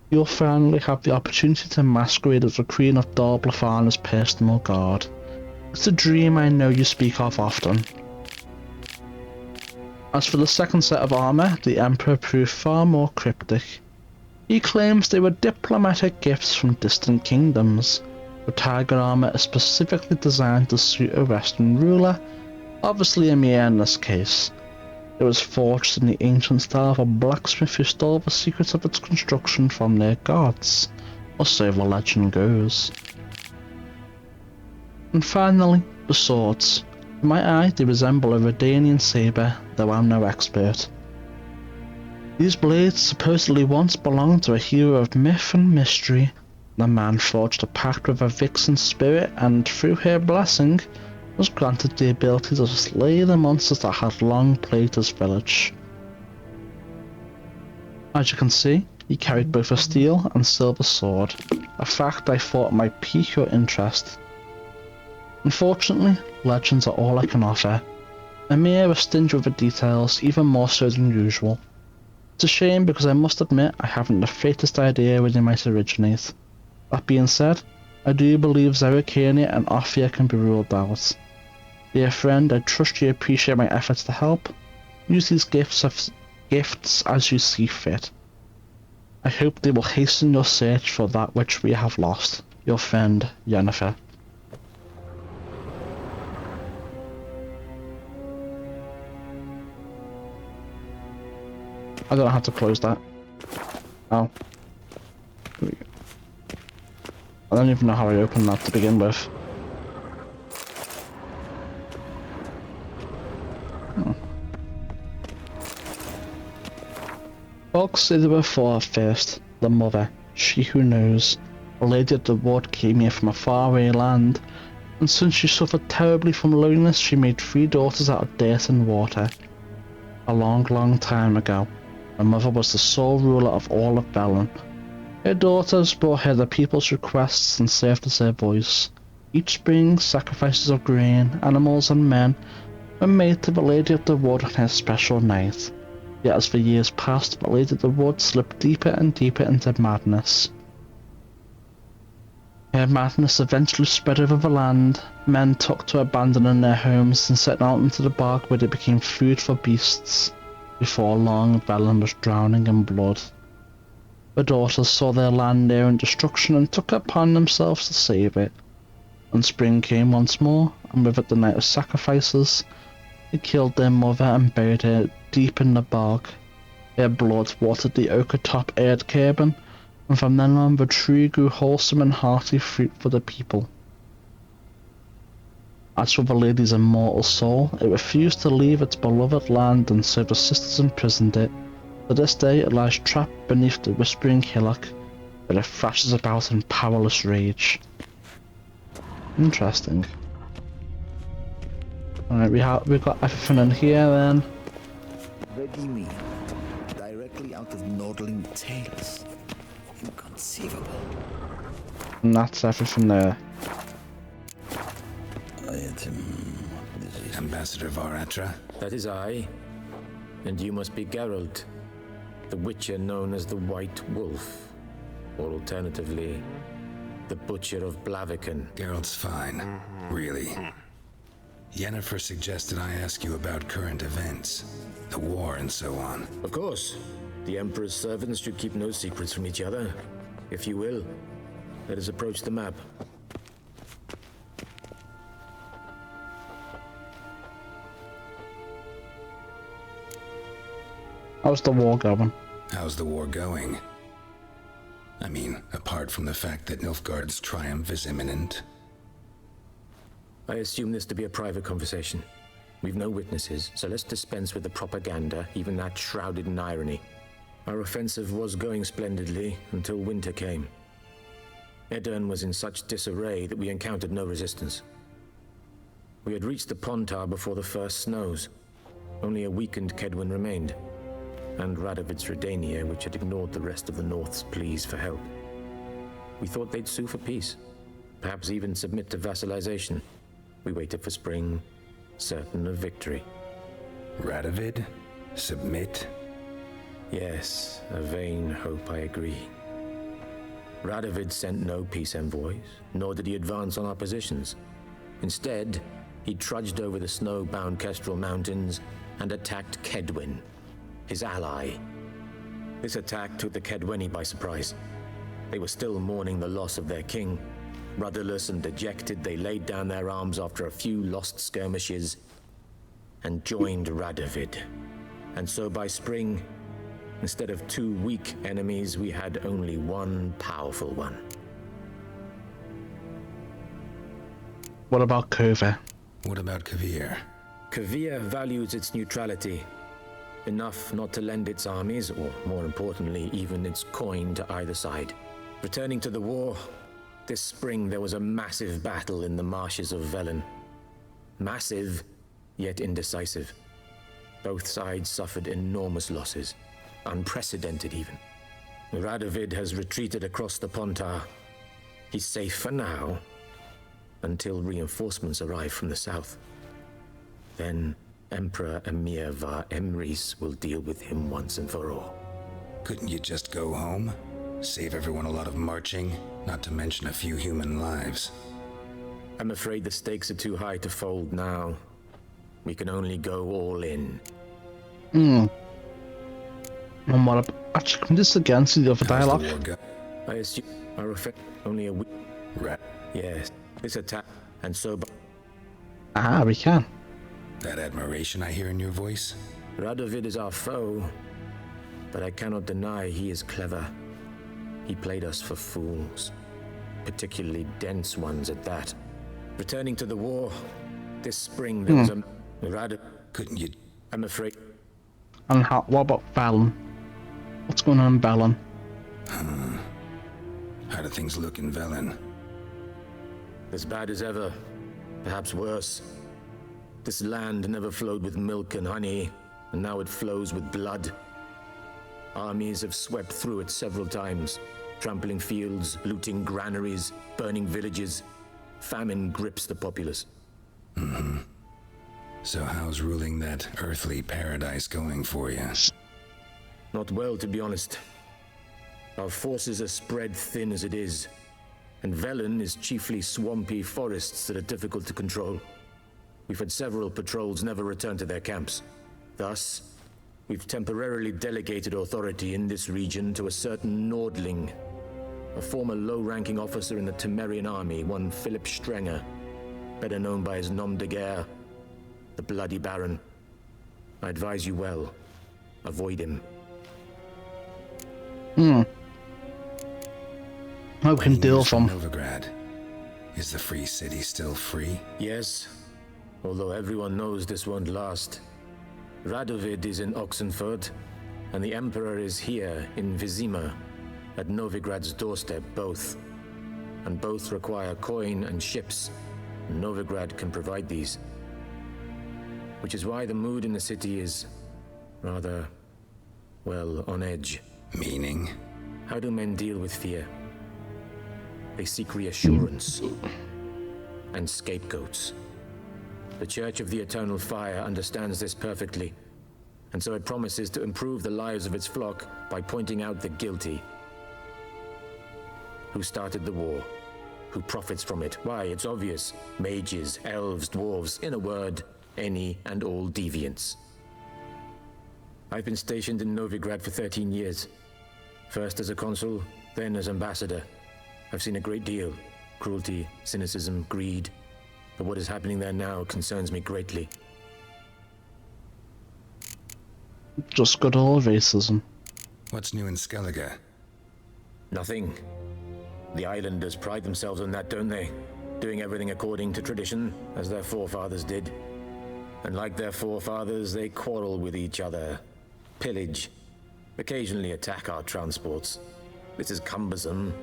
You'll finally have the opportunity to masquerade as the Queen of Dol Blafana's personal guard. It's a dream I know you speak of often. As for the second set of armour, the Emperor proved far more cryptic. He claims they were diplomatic gifts from distant kingdoms. The tiger armour is specifically designed to suit a Western ruler, obviously Emir in this case. It was forged in the ancient style of a blacksmith who stole the secrets of its construction from their gods, or so the legend goes. And finally, the swords. To my eye, they resemble a Redanian sabre, though I'm no expert. These blades supposedly once belonged to a hero of myth and mystery. The man forged a pact with a vixen spirit and, through her blessing, was granted the ability to slay the monsters that had long plagued his village. As you can see, he carried both a steel and silver sword, a fact I thought might pique your interest. Unfortunately, legends are all I can offer. Emir was stingy with the details, even more so than usual. It's a shame because I must admit I haven't the faintest idea where they might originate. That being said, I do believe Zerrikania and Ophir can be ruled out. Dear friend, I trust you appreciate my efforts to help. Use these gifts as you see fit. I hope they will hasten your search for that which we have lost. Your friend, Yennefer. I don't know how to close that. Oh. Here we go. I don't even know how I opened that to begin with. Folks say there were four at first. The mother, she who knows. The lady of the wood came here from a faraway land, and since she suffered terribly from loneliness, she made 3 daughters out of dirt and water. A long, long time ago, her mother was the sole ruler of all of Velen. Her daughters brought her the people's requests and served as their voice. Each spring, sacrifices of grain, animals and men were made to the Lady of the Wood on her special night. Yet as the years passed, the Lady of the Wood slipped deeper and deeper into madness. Madness eventually spread over the land. Men took to abandoning their homes and setting out into the bog where they became food for beasts. Before long, Velen was drowning in blood. The daughters saw their land nearing destruction and took it upon themselves to save it. When spring came once more, and with it the night of sacrifices, they killed their mother and buried her deep in the bog. Their blood watered the oak-atop aired cabin, and from then on the tree grew wholesome and hearty fruit for the people. As for the lady's immortal soul, it refused to leave its beloved land, and so the sisters imprisoned it. To this day it lies trapped beneath the whispering hillock, where it thrashes about in powerless rage. Interesting. Alright, we've got everything in here then. Vizima, directly out of Nordling tales. Inconceivable. And that's everything there. Ambassador Varatra? That is I. And you must be Geralt, the Witcher known as the White Wolf. Or alternatively, the Butcher of Blaviken. Geralt's fine. Really. Yennefer suggested I ask you about current events, the war and so on. Of course. The Emperor's servants should keep no secrets from each other. If you will, let us approach the map. How's the war going? How's the war going? I mean, apart from the fact that Nilfgaard's triumph is imminent. I assume this to be a private conversation. We've no witnesses, so let's dispense with the propaganda, even that shrouded in irony. Our offensive was going splendidly until winter came. Edirn was in such disarray that we encountered no resistance. We had reached the Pontar before the first snows. Only a weakened Kedwin remained, and Radovid's Redania, which had ignored the rest of the North's pleas for help. We thought they'd sue for peace, perhaps even submit to vassalization. We waited for spring, certain of victory. Radovid? Submit? Yes, a vain hope, I agree. Radovid sent no peace envoys, nor did he advance on our positions. Instead, he trudged over the snow-bound Kestrel Mountains and attacked Kedwin, his ally. This attack took the Kedweni by surprise. They were still mourning the loss of their king. Rudderless and dejected, they laid down their arms after a few lost skirmishes and joined Radovid. And so by spring, instead of two weak enemies, we had only one powerful one. What about Kova? What about Kavir? Kavir values its neutrality, enough not to lend its armies, or more importantly, even its coin to either side. Returning to the war, this spring there was a massive battle in the marshes of Velen. Massive, yet indecisive. Both sides suffered enormous losses, unprecedented even. Radovid has retreated across the Pontar. He's safe for now, until reinforcements arrive from the south. Then Emperor Emir var Emrys will deal with him once and for all. Couldn't you just go home? Save everyone a lot of marching, not to mention a few human lives. I'm afraid the stakes are too high to fold now. We can only go all in. And what about... Actually, can we just again see the other dialogue? I assume our effect only a week. Right. Yes, this attack, and so... Ah, we can. That admiration I hear in your voice? Radovid is our foe, but I cannot deny he is clever. He played us for fools, particularly dense ones at that. Returning to the war, this spring there was a... Couldn't you... I'm afraid... And what about Velen? What's going on in Velen? How do things look in Velen? As bad as ever, perhaps worse. This land never flowed with milk and honey, and now it flows with blood. Armies have swept through it several times, trampling fields, looting granaries, burning villages. Famine grips the populace. So how's ruling that earthly paradise going for you? Not well, to be honest. Our forces are spread thin as it is. And Velen is chiefly swampy forests that are difficult to control. We've had several patrols never return to their camps. Thus, we've temporarily delegated authority in this region to a certain Nordling, a former low-ranking officer in the Temerian army, one Philip Strenger, better known by his nom de guerre, the Bloody Baron. I advise you well. Avoid him. How can deal from Novigrad? Is the free city still free? Yes, although everyone knows this won't last. Radovid is in Oxenfurt, and the Emperor is here in Vizima, at Novigrad's doorstep, both. And both require coin and ships, and Novigrad can provide these. Which is why the mood in the city is rather, well, on edge. Meaning? How do men deal with fear? They seek reassurance and scapegoats. The Church of the Eternal Fire understands this perfectly, and so it promises to improve the lives of its flock by pointing out the guilty. Who started the war? Who profits from it? Why, it's obvious. Mages, elves, dwarves, in a word, any and all deviants. I've been stationed in Novigrad for 13 years. First as a consul, then as ambassador. I've seen a great deal. Cruelty, cynicism, greed. But what is happening there now concerns me greatly. just good old racism? What's new in Skellige? Nothing. The islanders pride themselves on that, don't they? Doing everything according to tradition, as their forefathers did. And like their forefathers, they quarrel with each other, pillage, occasionally attack our transports. This is cumbersome,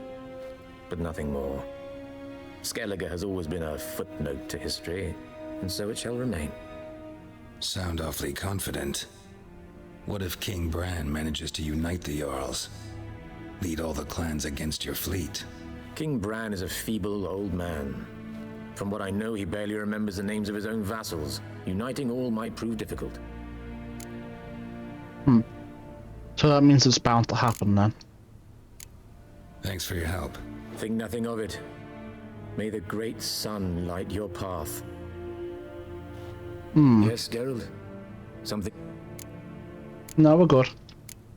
but nothing more. Skellige has always been a footnote to history, and so it shall remain. Sound awfully confident. What if King Bran manages to unite the Jarls? Lead all the clans against your fleet? King Bran is a feeble old man. From what I know, he barely remembers the names of his own vassals. Uniting all might prove difficult. So that means it's bound to happen then. Thanks for your help. Think nothing of it. May the great sun light your path. Yes, Geralt? Something? No, we're good.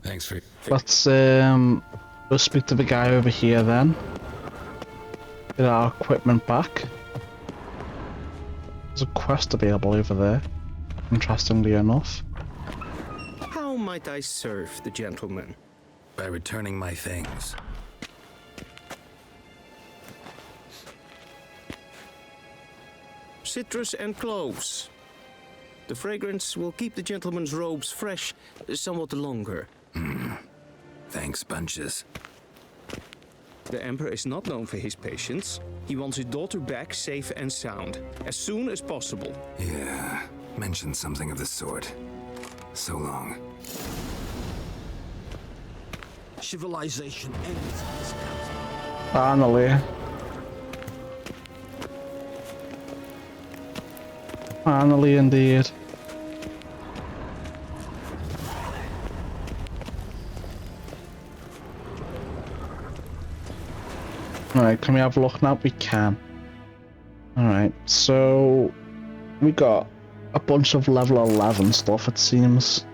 Thanks for... Let's go speak to the guy over here then. Get our equipment back. There's a quest available over there, interestingly enough. How might I serve the gentleman? By returning my things. Citrus and cloves. The fragrance will keep the gentleman's robes fresh somewhat longer. Thanks, bunches. The Emperor is not known for his patience. He wants his daughter back safe and sound, as soon as possible. Yeah, mentioned something of the sort. So long. Civilization ends in this country. Finally. Finally, indeed. Alright, can we have a look now? We can. Alright, so we got a bunch of level 11 stuff, it seems.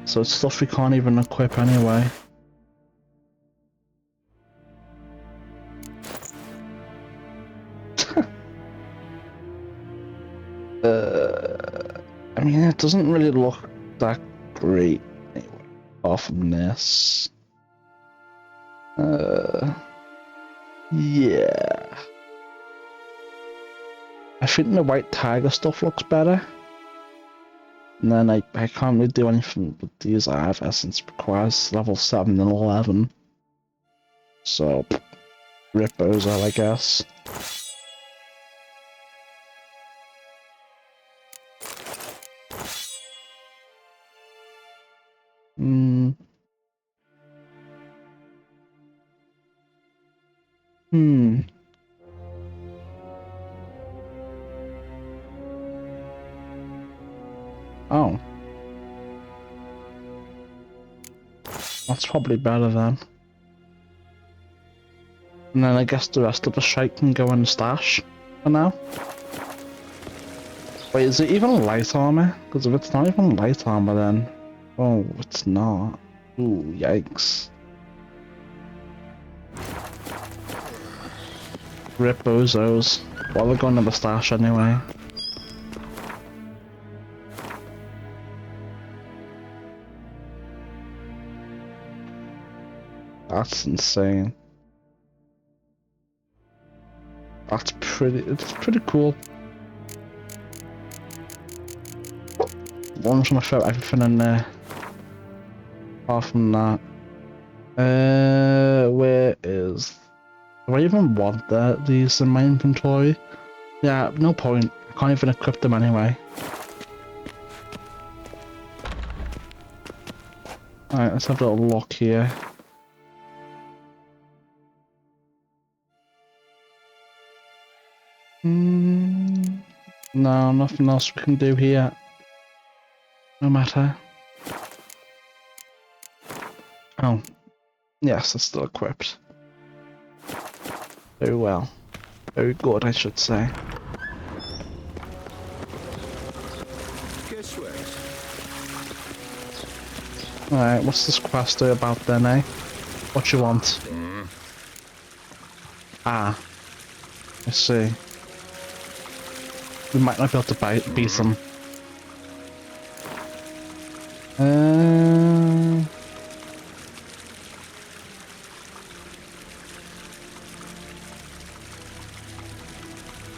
So it's stuff we can't even equip anyway. I mean, it doesn't really look that great anyway, apart from this. Yeah. I think the White Tiger stuff looks better. And then I can't really do anything with these either, since it requires level 7 and 11. So, rip those out, I guess. Oh. That's probably better then. And then I guess the rest of the shite can go in the stash for now. Wait, is it even light armor? Because if it's not even light armor then... Oh, it's not. Ooh, yikes. Rip bozos. Well, they're going to the stash anyway. That's insane. It's pretty cool. I'm just gonna throw everything in there. Apart from that. Where is... Do I even want these in my inventory? Yeah, no point. I can't even equip them anyway. Alright, let's have a little look here. No, nothing else we can do here. No matter. Oh. Yes, it's still equipped. Very well. Very good, I should say. Guess what? Alright, what's this quest about then, eh? What you want? Ah. I see. We might not be able to beat them.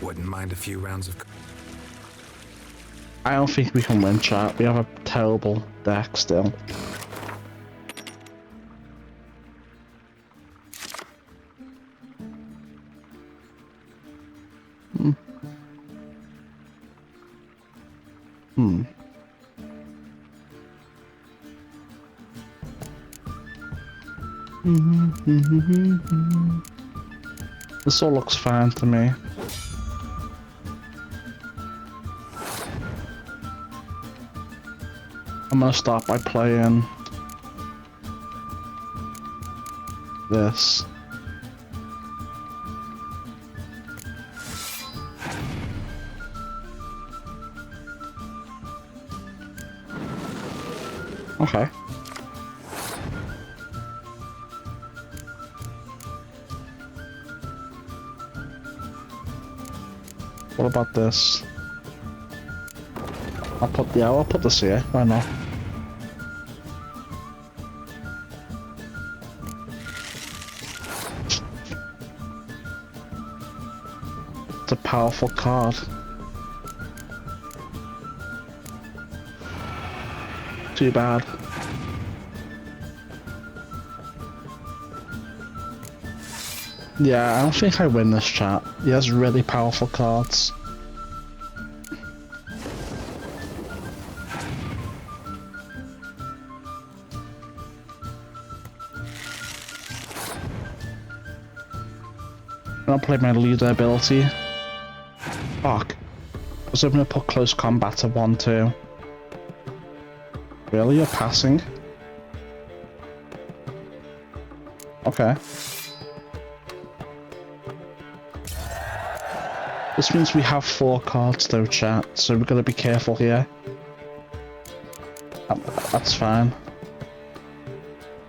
Wouldn't mind a few rounds of... I don't think we can win, chat. We have a terrible deck still. This all looks fine to me. I'm gonna start by playing this. Okay. What about this? I'll put this here, why not? It's a powerful card. Too bad. Yeah, I don't think I win this, chat. He has really powerful cards. I'll play my leader ability. Fuck. I was hoping to put close combat to 1-2. Really? You're passing? Okay. This means we have 4 cards though, chat, so we've got to be careful here. That's fine.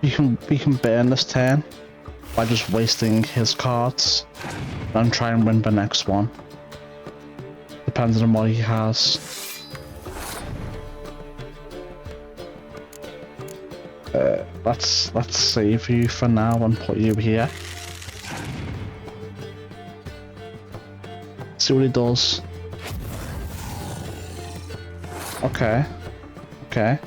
We can burn this turn by just wasting his cards and try and win the next one. Depending on what he has. Let's save you for now and put you here. See what he does. Okay. Okay.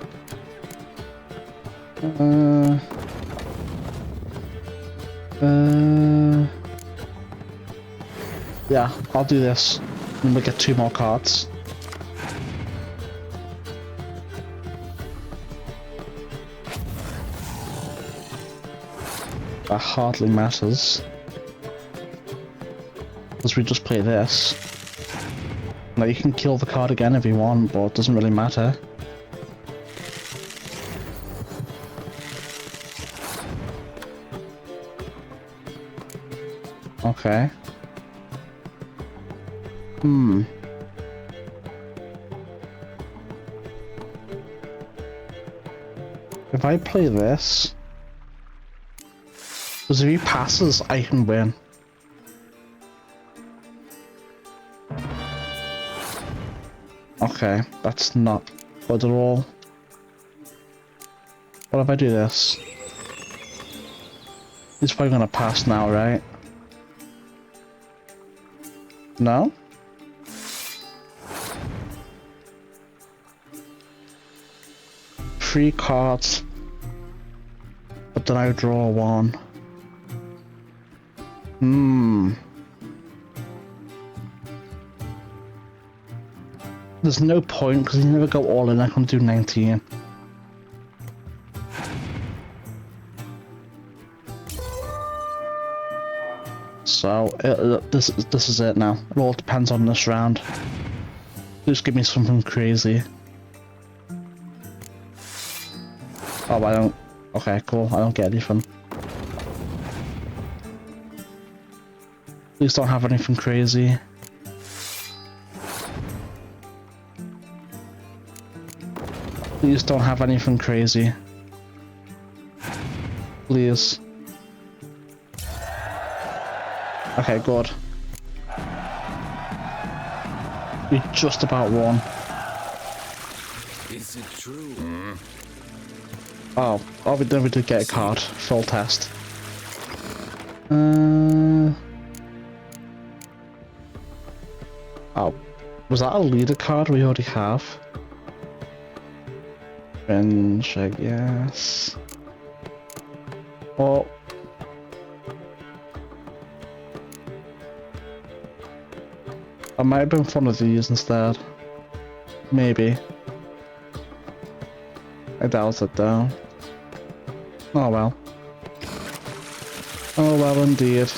Yeah, I'll do this. And we'll get 2 more cards. That hardly matters. Because we just play this. Now you can kill the card again if you want, but it doesn't really matter. Okay. If I play this... Because if he passes, I can win. Okay, that's not good at all. What if I do this? He's probably gonna pass now, right? No? Three cards. But then I draw one. There's no point because he never got all in. I can do 19. So this is it now. It all depends on this round. Just give me something crazy. Oh, I don't. Okay, cool. I don't get anything. Please don't have anything crazy. Please don't have anything crazy. Please. Okay, good. We just about won. Is it true? Oh, we did get a card. Full test. Oh, was that a leader card we already have? Fringe, I guess. Oh. I might have been one of these instead. Maybe. I doubt it though. Oh well. Oh well indeed.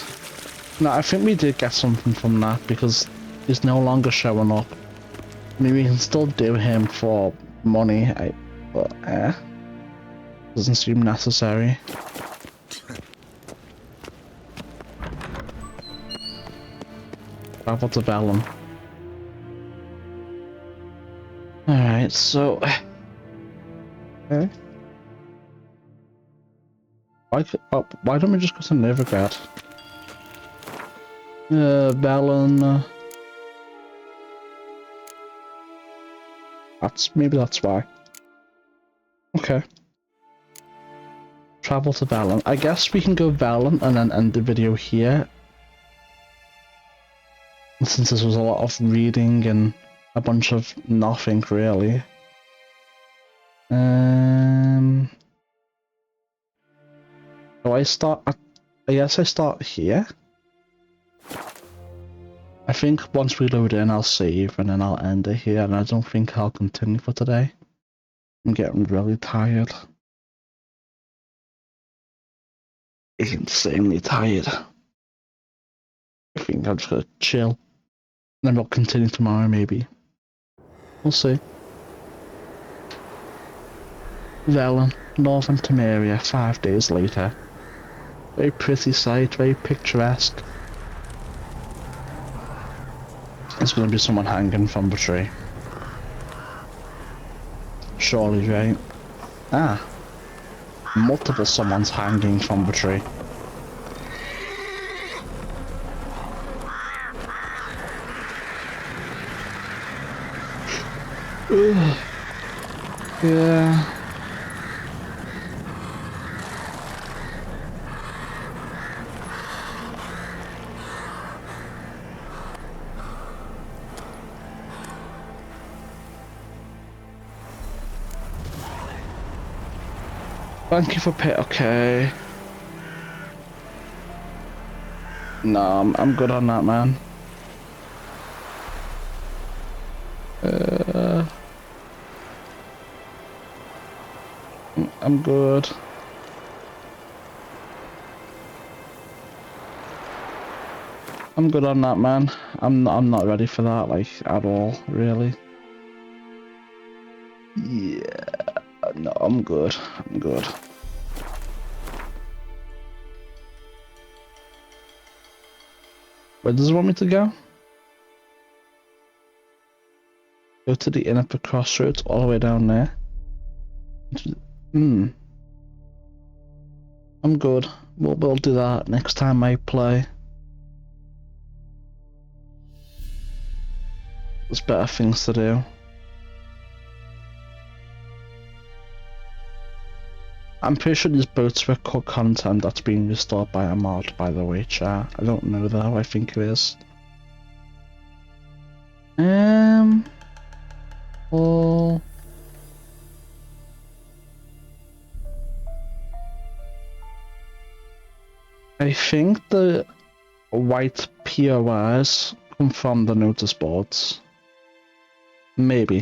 No, I think we did get something from that because he's no longer showing up. Maybe we can still do him for money, but doesn't seem necessary. Travel to Vellum. Alright, so... Okay. Why don't we just go to Novigrad? Vellum... Maybe that's why. Okay. Travel to Vellum. I guess we can go Vellum and then end the video here. Since this was a lot of reading and a bunch of nothing really. Do I start at... I guess I start here. I think once we load in I'll save and then I'll end it here, and I don't think I'll continue for today. I'm getting really tired. Insanely tired. I think I'm just gonna chill. Then we'll continue tomorrow maybe. We'll see. Vellum, Northern Temeria, 5 days later. Very pretty sight, very picturesque. There's gonna be someone hanging from the tree. Surely, right? Ah. Multiple someone's hanging from the tree. Ugh. Yeah. Thank you for pay. Okay. No, I'm good on that, man. I'm good. I'm good on that, man. I'm not ready for that, like, at all, really. Yeah. No, I'm good. I'm good. Where does it want me to go? Go to the inner crossroads all the way down there. I'm good. We'll do that next time I play. There's better things to do. I'm pretty sure these boats were cut content that's being restored by a mod, by the way, chat. I don't know though, I think it is. Well... I think the white POIs come from the notice boards. Maybe.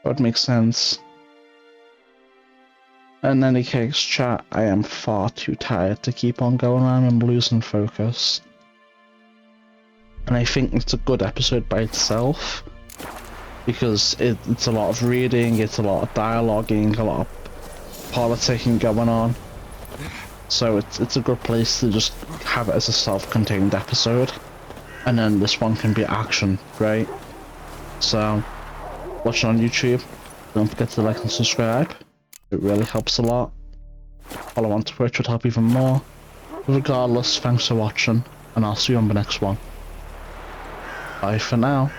That would make sense. In any case, chat, I am far too tired to keep on going on. I'm losing focus. And I think it's a good episode by itself. Because it's a lot of reading, it's a lot of dialoguing, a lot of politicking going on. So it's a good place to just have it as a self-contained episode. And then this one can be action, right? So, watch it on YouTube. Don't forget to like and subscribe. It really helps a lot. Follow on Twitch would help even more. But regardless, thanks for watching, and I'll see you on the next one. Bye for now.